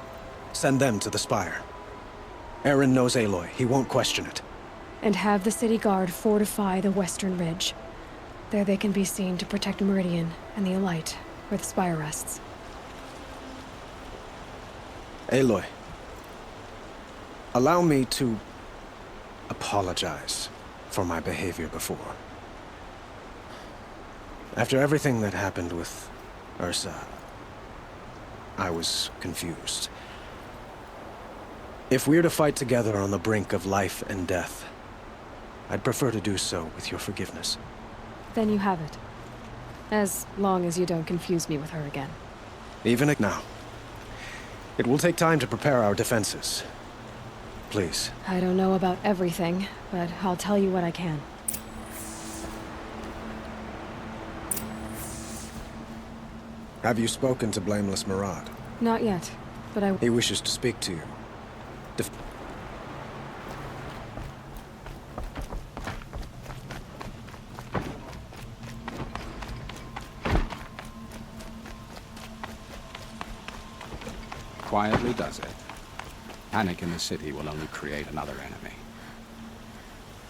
Send them to the Spire. Aaron knows Aloy. He won't question it. And have the city guard fortify the western ridge. There they can be seen to protect Meridian and the Elite, where the Spire rests. Aloy, allow me to apologize for my behavior before. After everything that happened with Ursa, I was confused. If we're to fight together on the brink of life and death, I'd prefer to do so with your forgiveness. Then you have it. As long as you don't confuse me with her again. Even now. It will take time to prepare our defenses. Please. I don't know about everything, but I'll tell you what I can. Have you spoken to Blameless Murad? Not yet, but I... He wishes to speak to you. Quietly does it. Panic in the city will only create another enemy.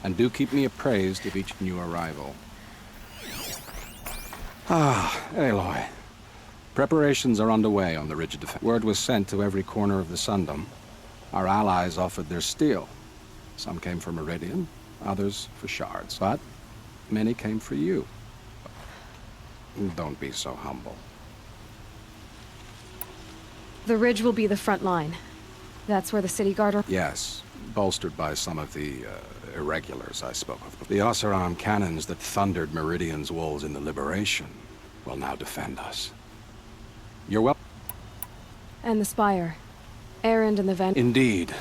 And do keep me appraised of each new arrival. Ah, Aloy. Preparations are underway on the rigid defense. Word was sent to every corner of the Sundom. Our allies offered their steel. Some came for Meridian, others for shards. But many came for you. Don't be so humble. The ridge will be the front line. That's where the city guard are... Yes, bolstered by some of the irregulars I spoke of. The Oseram cannons that thundered Meridian's walls in the Liberation will now defend us. You're welcome. And the Spire. Erend and the Ven... Indeed.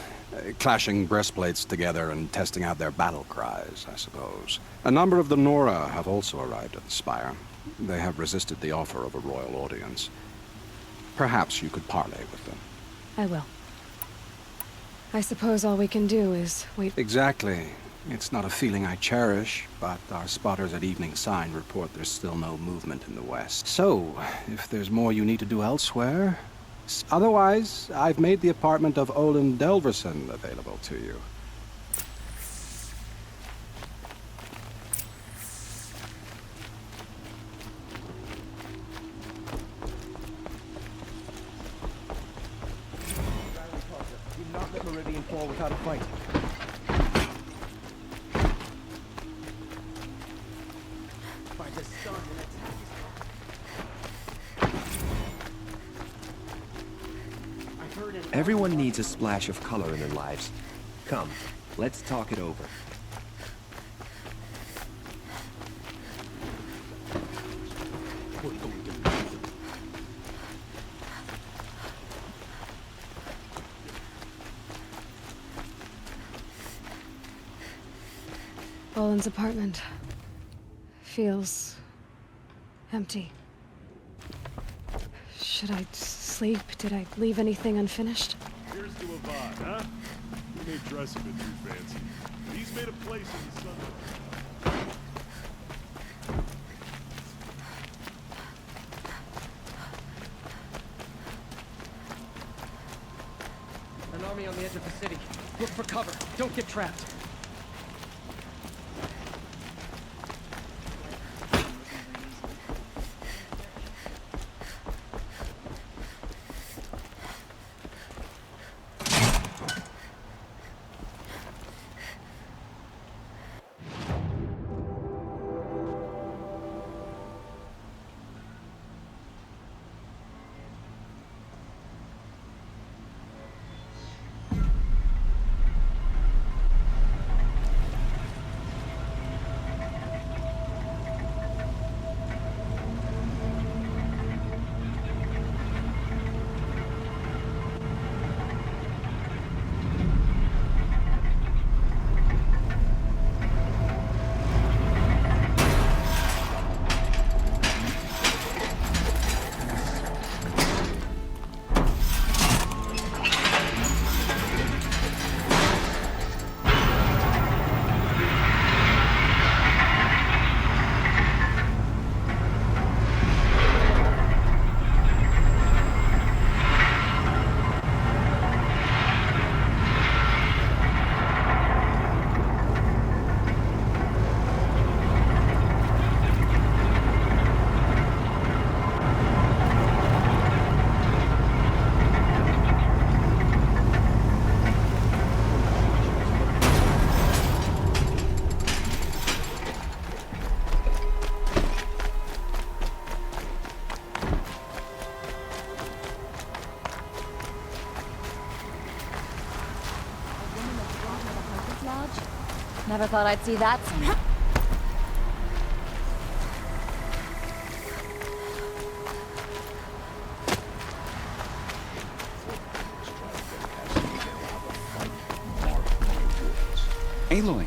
Clashing breastplates together and testing out their battle cries, I suppose. A number of the Nora have also arrived at the Spire. They have resisted the offer of a royal audience. Perhaps you could parley with them. I will. I suppose all we can do is wait... Exactly. It's not a feeling I cherish, but our spotters at Evening Sign report there's still no movement in the west. So, if there's more you need to do elsewhere... Otherwise, I've made the apartment of Olin Delverson available to you. Meridian fall without a fight. Find a stun and attack. Everyone needs a splash of color in their lives. Come, let's talk it over. Olin's apartment feels empty. Should I sleep? Did I leave anything unfinished? Here's to a vibe, huh? You may dress a bit too fancy. He's made a place in the sun. An army on the edge of the city. Look for cover. Don't get trapped. Lodge? Never thought I'd see that soon. Aloy,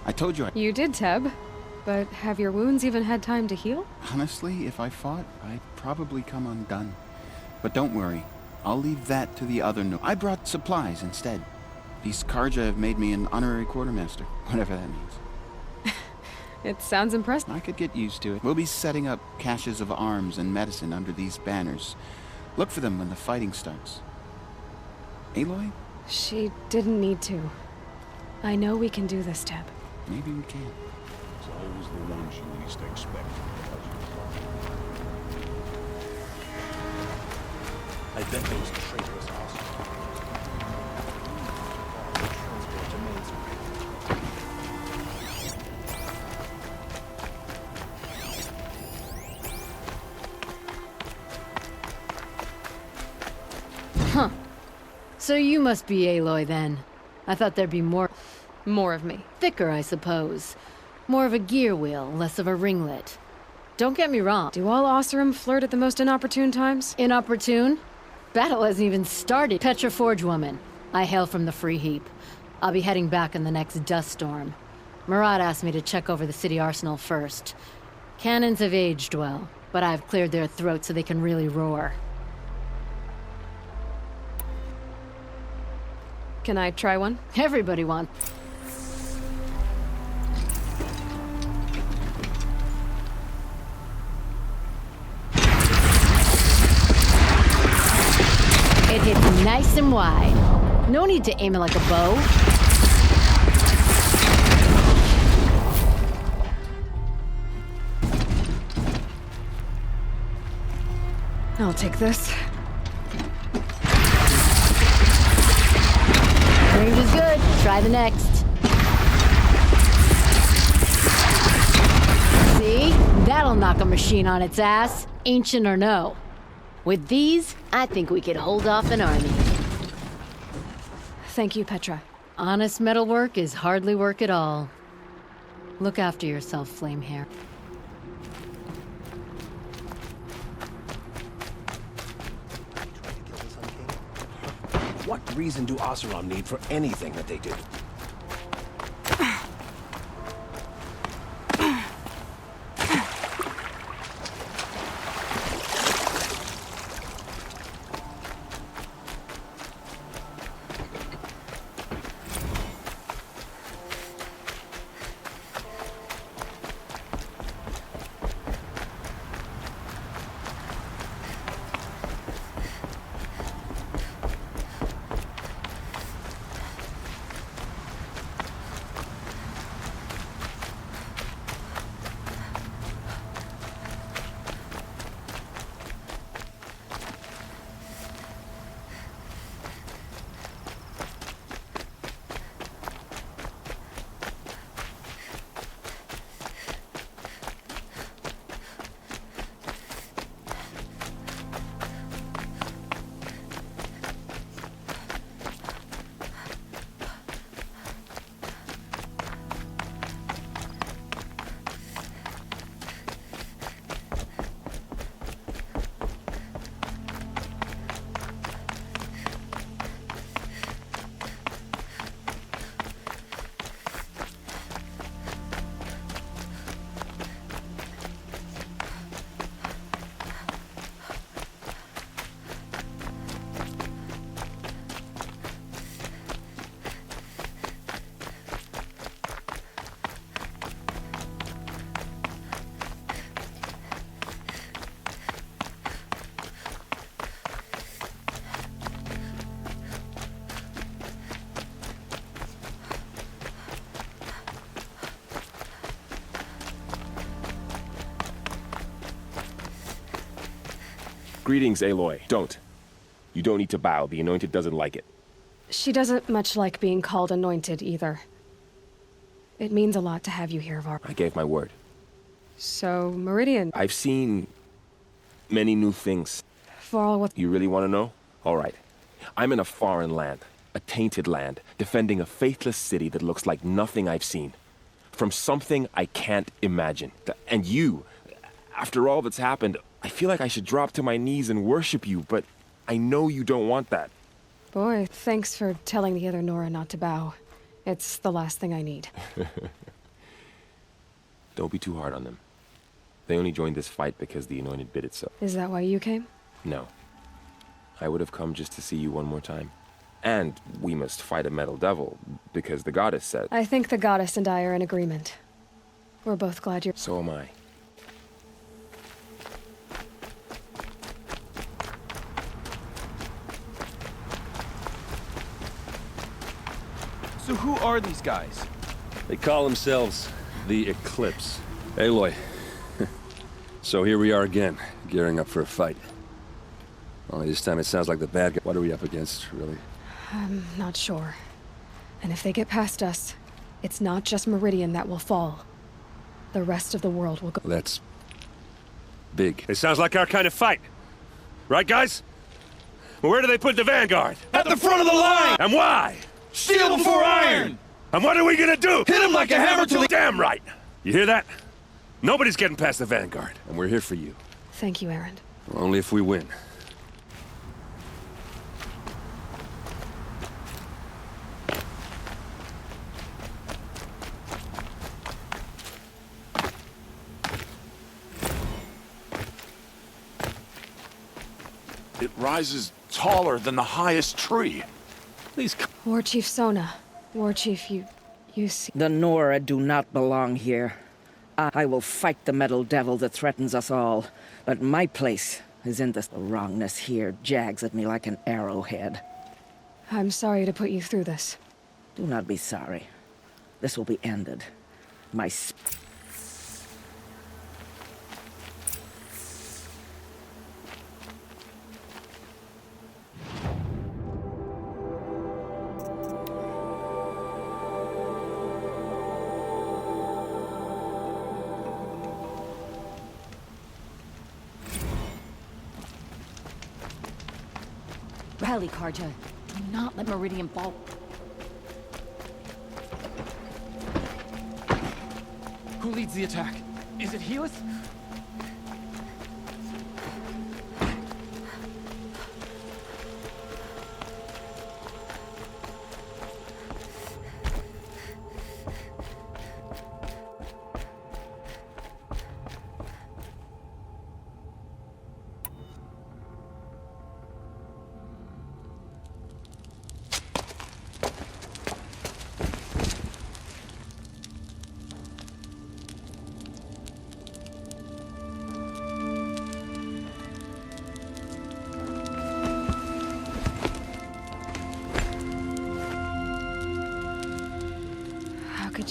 I told you You did, Teb. But have your wounds even had time to heal? Honestly, if I fought, I'd probably come undone. But don't worry, I'll leave that to the other I brought supplies instead. These Karja have made me an honorary quartermaster, whatever that means. It sounds impressive. I could get used to it. We'll be setting up caches of arms and medicine under these banners. Look for them when the fighting starts. Aloy? She didn't need to. I know we can do this, Teb. Maybe we can. It's always the ones you least expect. I bet those traitorous assholes. Transport to Main Street. Huh. So you must be Aloy then. I thought there'd be more of me. Thicker, I suppose. More of a gear wheel, less of a ringlet. Don't get me wrong. Do all Oseram flirt at the most inopportune times? Inopportune? Battle hasn't even started. Petra Forge woman. I hail from the Free Heap. I'll be heading back in the next dust storm. Murad asked me to check over the city arsenal first. Cannons have aged well, but I've cleared their throats so they can really roar. Can I try one? Everybody wants. It hits nice and wide. No need to aim it like a bow. I'll take this. Range is good. Try the next. See? That'll knock a machine on its ass, ancient or no. With these, I think we could hold off an army. Thank you, Petra. Honest metalwork is hardly work at all. Look after yourself, Flamehair. What reason do Oseram need for anything that they do? Greetings, Aloy. Don't. You don't need to bow. The Anointed doesn't like it. She doesn't much like being called Anointed, either. It means a lot to have you here, Var. I gave my word. So, Meridian... I've seen many new things. Varl, what... You really want to know? All right. I'm in a foreign land. A tainted land, defending a faithless city that looks like nothing I've seen. From something I can't imagine. And you, after all that's happened, I feel like I should drop to my knees and worship you, but I know you don't want that. Boy, thanks for telling the other Nora not to bow. It's the last thing I need. Don't be too hard on them. They only joined this fight because the Anointed bid it so. Is that why you came? No. I would have come just to see you one more time. And we must fight a metal devil, because the goddess said... I think the goddess and I are in agreement. We're both glad you're... So am I. So who are these guys? They call themselves the Eclipse. Aloy. So here we are again, gearing up for a fight. Only this time it sounds like the bad guy. What are we up against, really? I'm not sure. And if they get past us, it's not just Meridian that will fall. The rest of the world will go... That's... big. It sounds like our kind of fight. Right, guys? Well, where do they put the Vanguard? At the front of the line! And why? Steel before iron! And what are we gonna do? Hit him like a hammer till... Damn right! You hear that? Nobody's getting past the Vanguard, and we're here for you. Thank you, Aaron. Only if we win. It rises taller than the highest tree. Please. War Chief Sona. War Chief, you see... The Nora do not belong here. I will fight the metal devil that threatens us all. But my place is in this. The wrongness here jags at me like an arrowhead. I'm sorry to put you through this. Do not be sorry. This will be ended. My... Rally, Karja. Do not let Meridian fall. Who leads the attack? Is it Helis?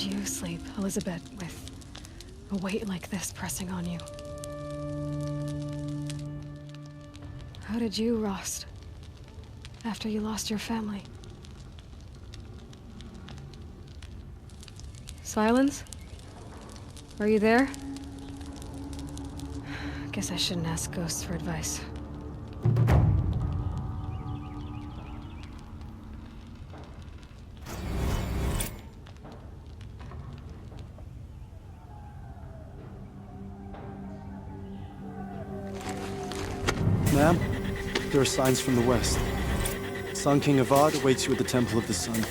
You sleep, Elizabeth, with a weight like this pressing on you. How did you, Rost, after you lost your family? Silence? Are you there? Guess I shouldn't ask ghosts for advice. Ma'am, there are signs from the west. Sun King Avad awaits you at the Temple of the Sun.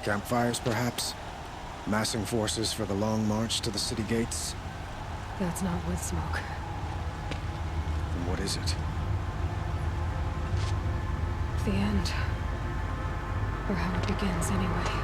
Campfires, perhaps? Massing forces for the long march to the city gates? That's not wood smoke. Then what is it? The end. Or how it begins, anyway.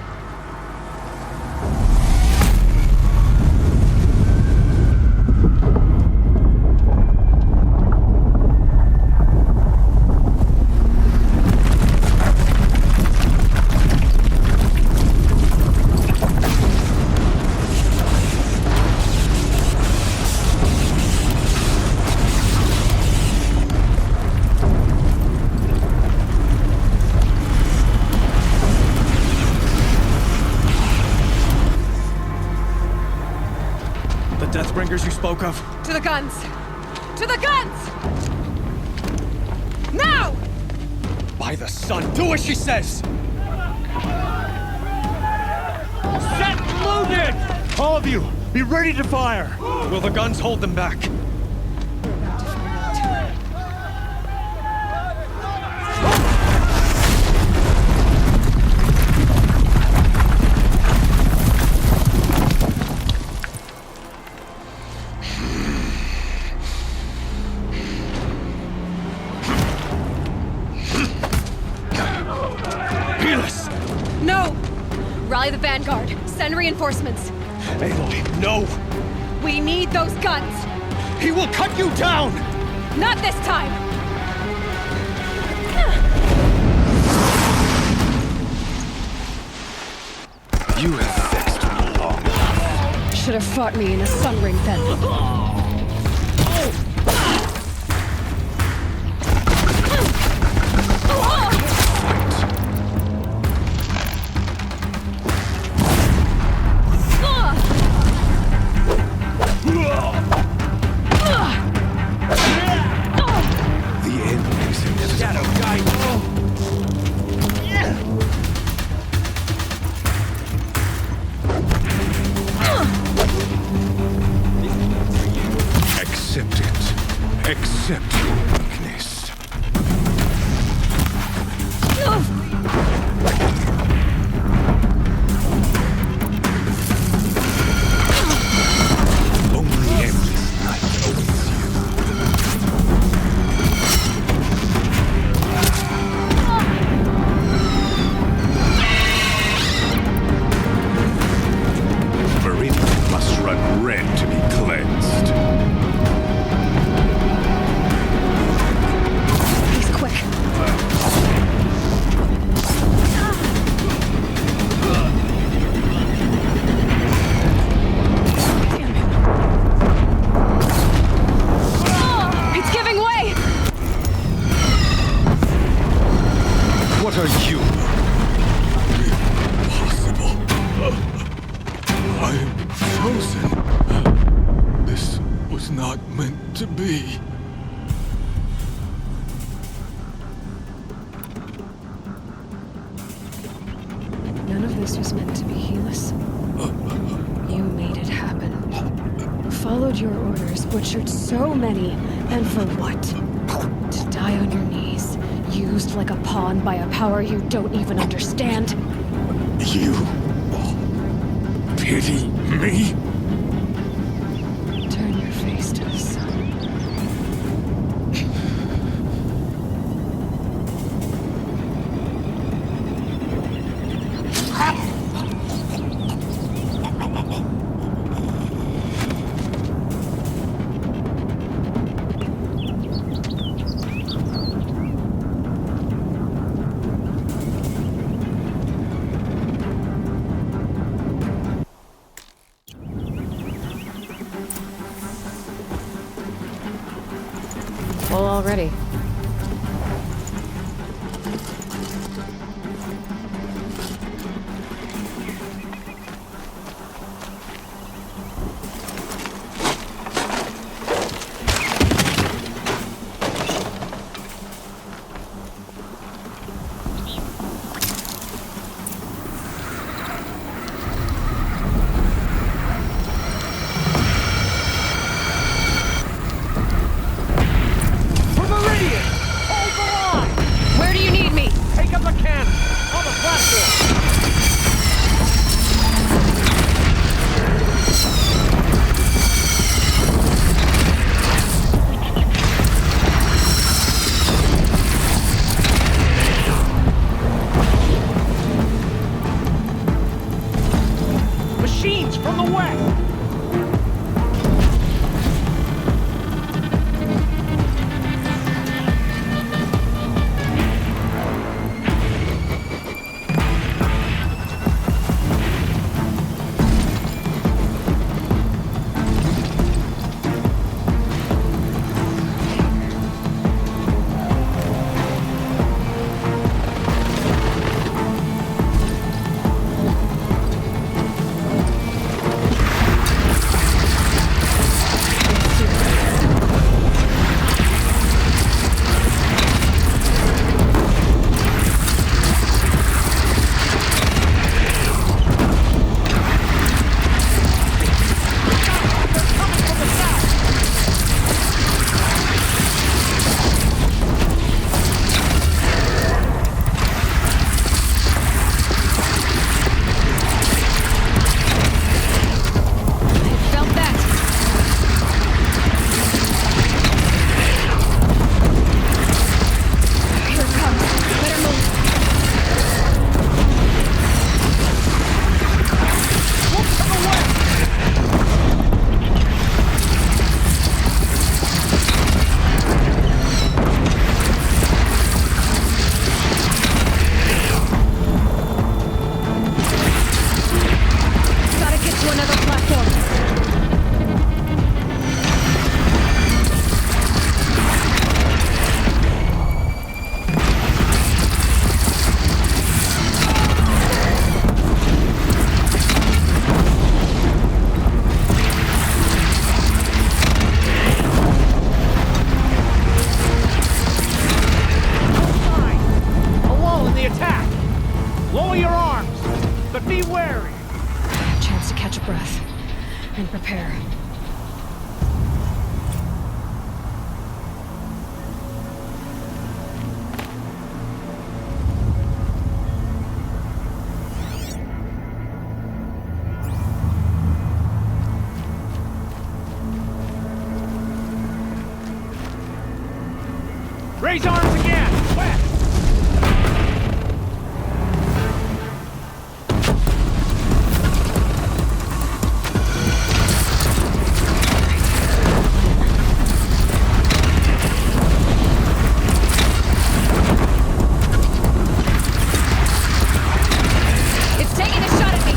Deathbringers you spoke of? To the guns! To the guns! Now! By the sun, do as she says! Set loaded! All of you, be ready to fire! Will the guns hold them back? No! Rally the vanguard. Send reinforcements. Aloy, no! We need those guns! He will cut you down! Not this time! You have vexed me long enough. Should have fought me in a sun ring then. Accept your weakness. Only endless night awaits you. Meridian must run red to be cleansed. What are you? Impossible. I am chosen. This was not meant to be. None of this was meant to be, Helis. You made it happen. Followed your orders, butchered so many, and for what? To die on your knees, used like a pawn by a power you don't even understand? You pity me? Turn your face to the sun. Full already. breath and prepare. Raise arms again! West! It's taking a shot at me!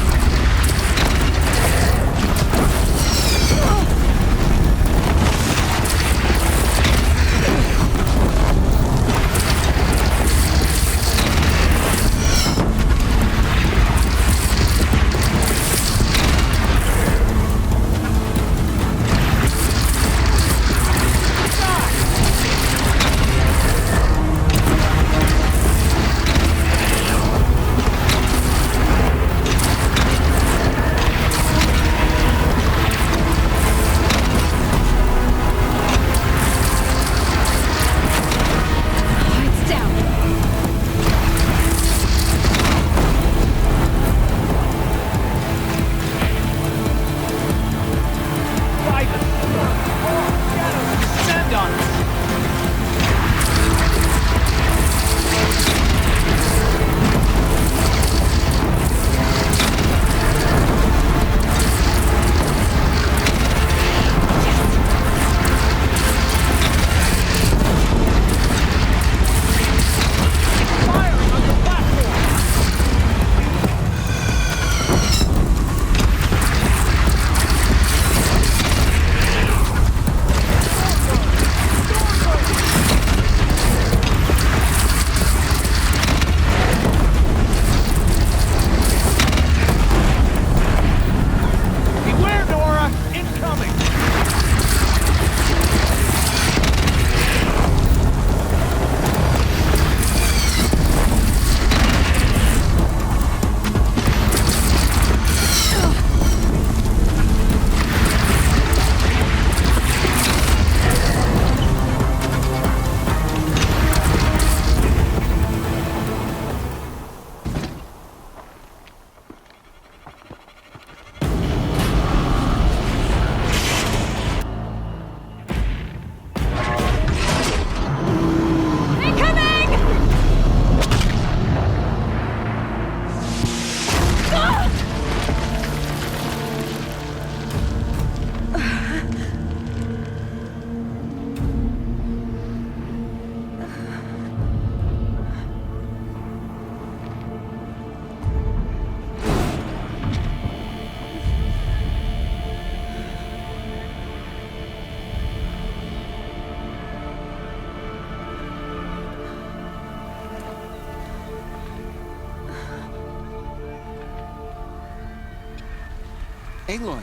Aloy!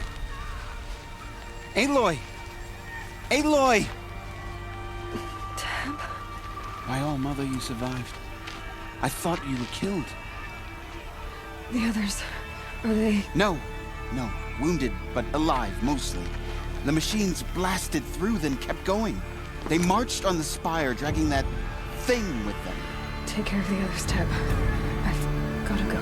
Aloy! Aloy! Tab? My all-mother, you survived. I thought you were killed. The others, are they... No. Wounded, but alive, mostly. The machines blasted through, then kept going. They marched on the spire, dragging that thing with them. Take care of the others, Tab. I've gotta go.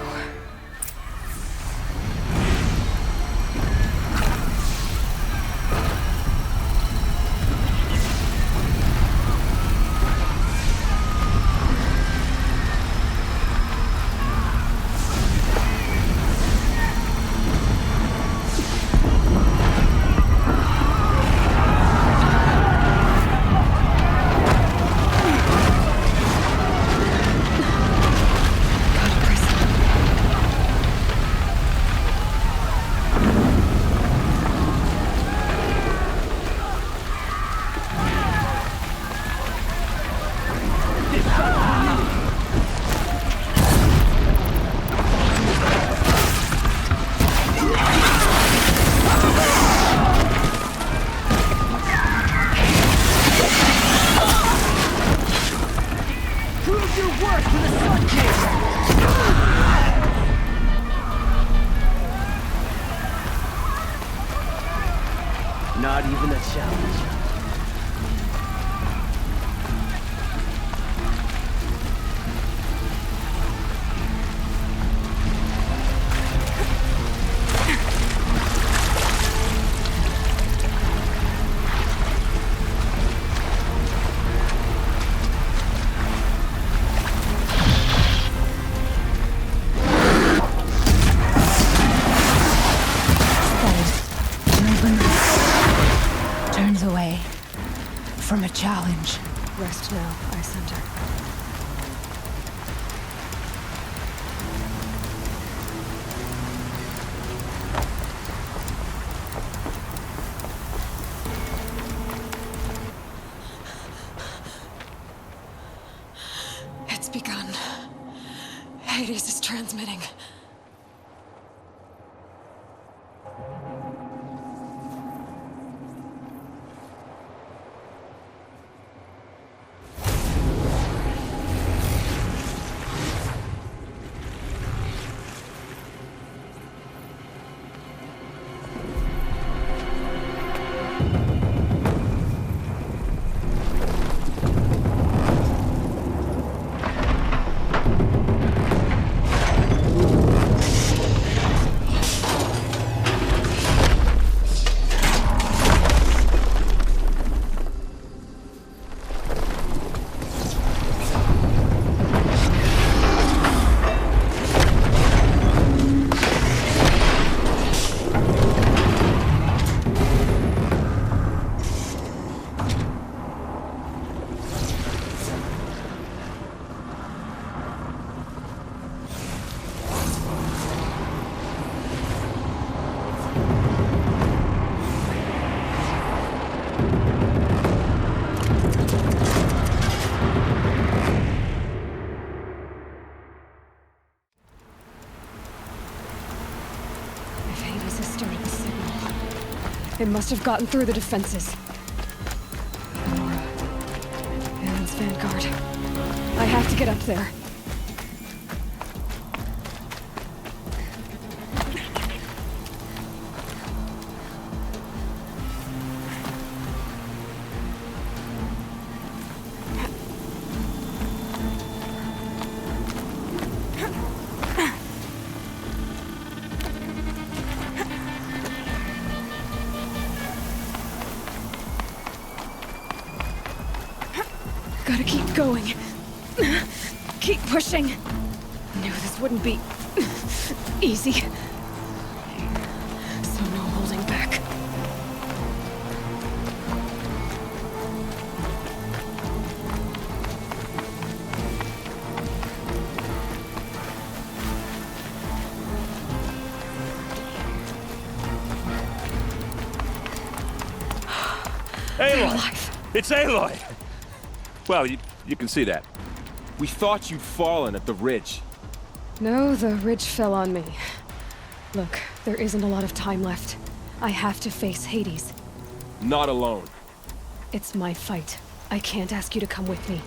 Not even a challenge. Turns away from a challenge. Rest now, I center. It's begun. Hades is transmitting. It must have gotten through the defenses. Nora. Aaron's vanguard. I have to get up there. Gotta keep going. Keep pushing. Knew this wouldn't be easy. So no holding back. Aloy! It's Aloy! Well, you can see that. We thought you'd fallen at the ridge. No, the ridge fell on me. Look, there isn't a lot of time left. I have to face Hades. Not alone. It's my fight. I can't ask you to come with me.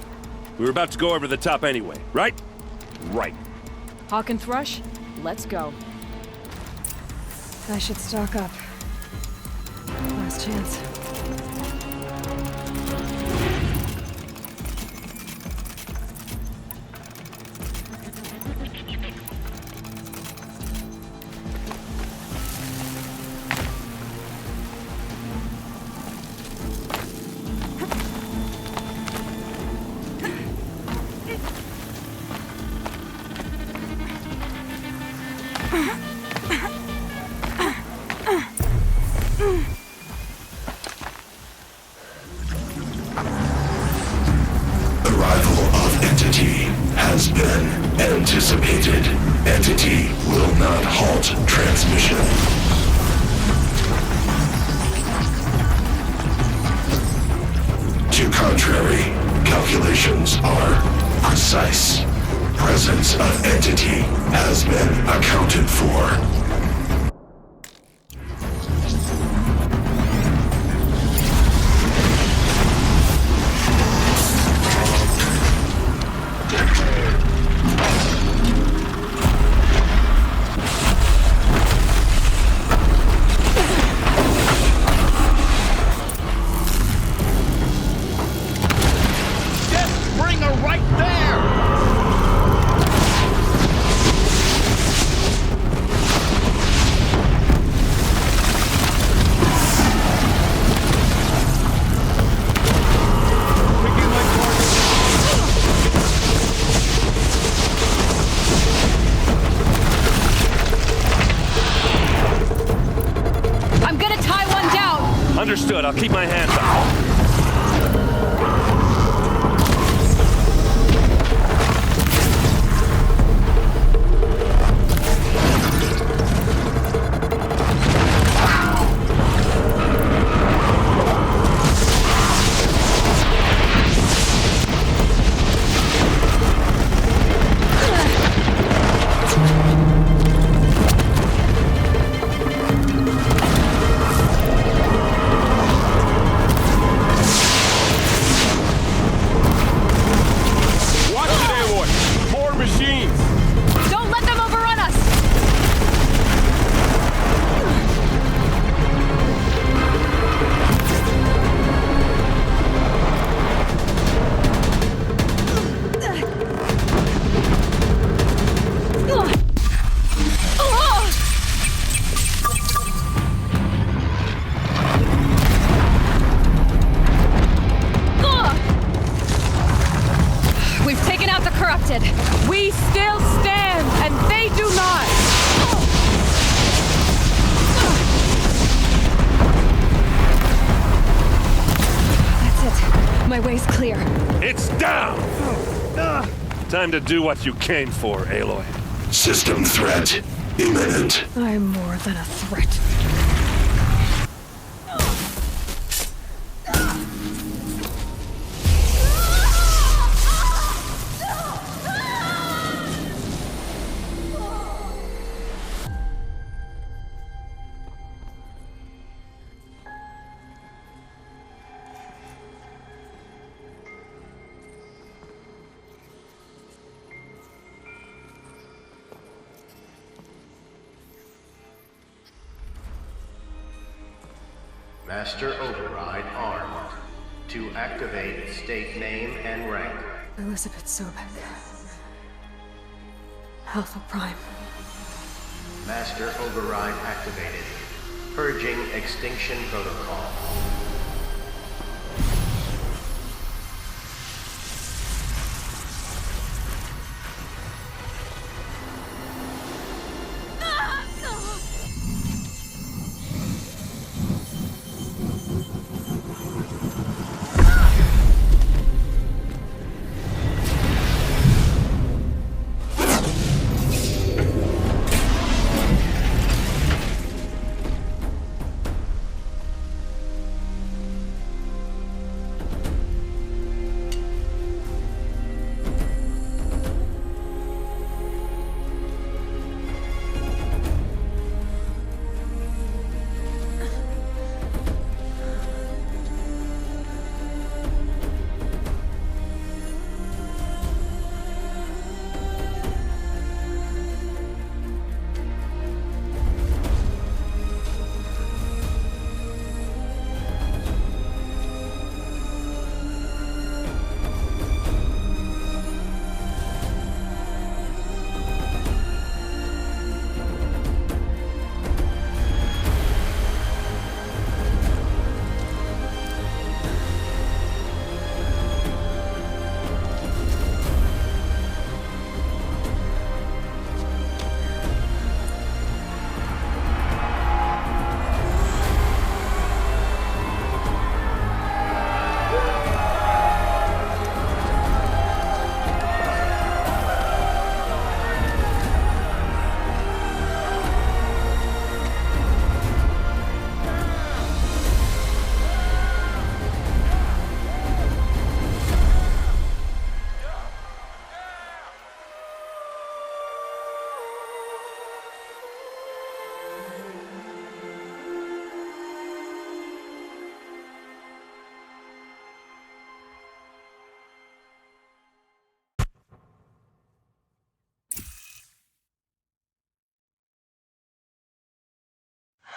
We were about to go over the top anyway, right? Right. Hawk and Thrush, let's go. I should stock up. Last chance. Has been anticipated. Entity will not halt transmission. To contrary, calculations are precise. Presence of entity has been accounted for. Understood. I'll keep my hands up. We still stand, and they do not! That's it. My way's clear. It's down! Time to do what you came for, Aloy. System threat imminent. I'm more than a threat. Master Override armed. To activate, state name and rank. Elizabeth Sobek. Alpha Prime. Master Override activated. Purging Extinction Protocol.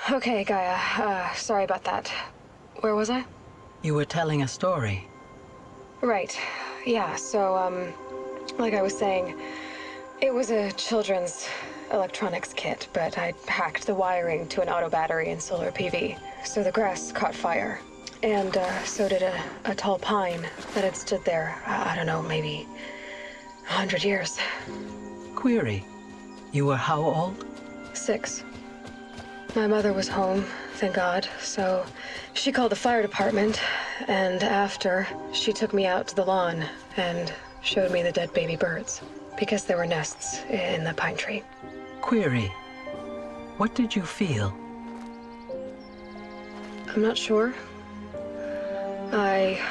Okay, Gaia. Sorry about that. Where was I? You were telling a story. Right. Yeah, so, like I was saying, it was a children's electronics kit, but I'd hacked the wiring to an auto battery and solar PV. So the grass caught fire. And, so did a tall pine that had stood there, I don't know, maybe 100 years. Query. You were how old? 6. My mother was home, thank God, so she called the fire department, and after, she took me out to the lawn and showed me the dead baby birds, because there were nests in the pine tree. Query. What did you feel? I'm not sure. I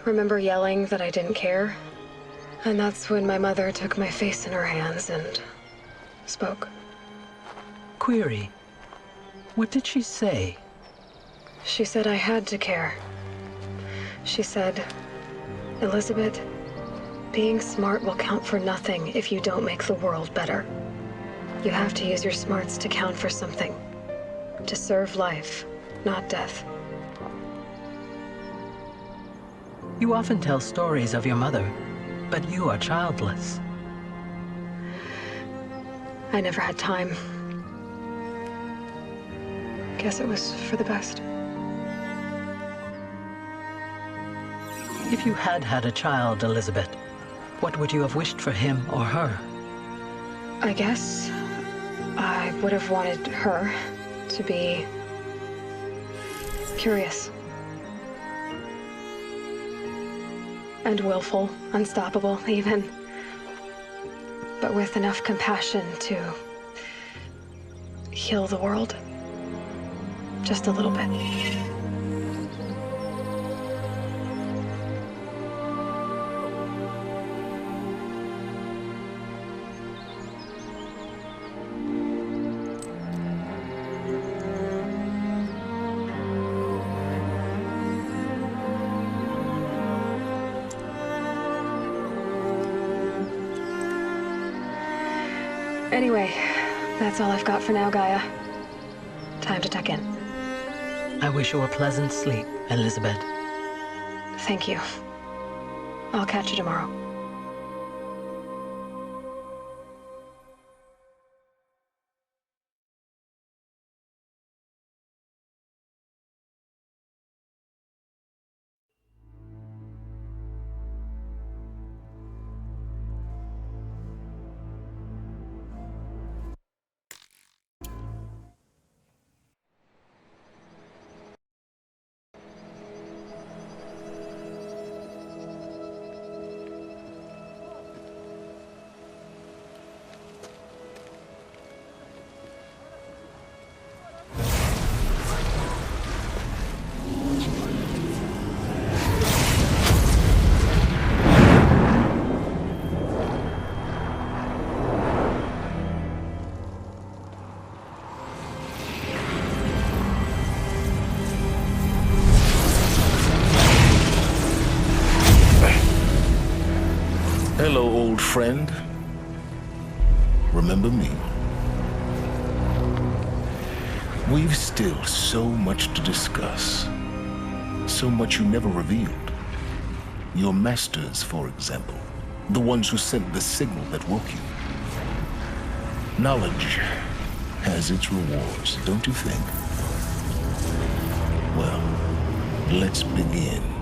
remember yelling that I didn't care, and that's when my mother took my face in her hands and spoke. Query. What did she say? She said I had to care. She said, Elizabeth, being smart will count for nothing if you don't make the world better. You have to use your smarts to count for something. To serve life, not death. You often tell stories of your mother, but you are childless. I never had time. Guess it was for the best. If you had had a child, Elizabeth, what would you have wished for him or her? I guess I would have wanted her to be curious. And willful, unstoppable even. But with enough compassion to heal the world. Just a little bit. Anyway, that's all I've got for now, Gaia. Time to tuck in. I wish you a pleasant sleep, Elizabeth. Thank you. I'll catch you tomorrow. Hello, old friend. Remember me? We've still so much to discuss. So much you never revealed. Your masters, for example. The ones who sent the signal that woke you. Knowledge has its rewards, don't you think? Well, let's begin.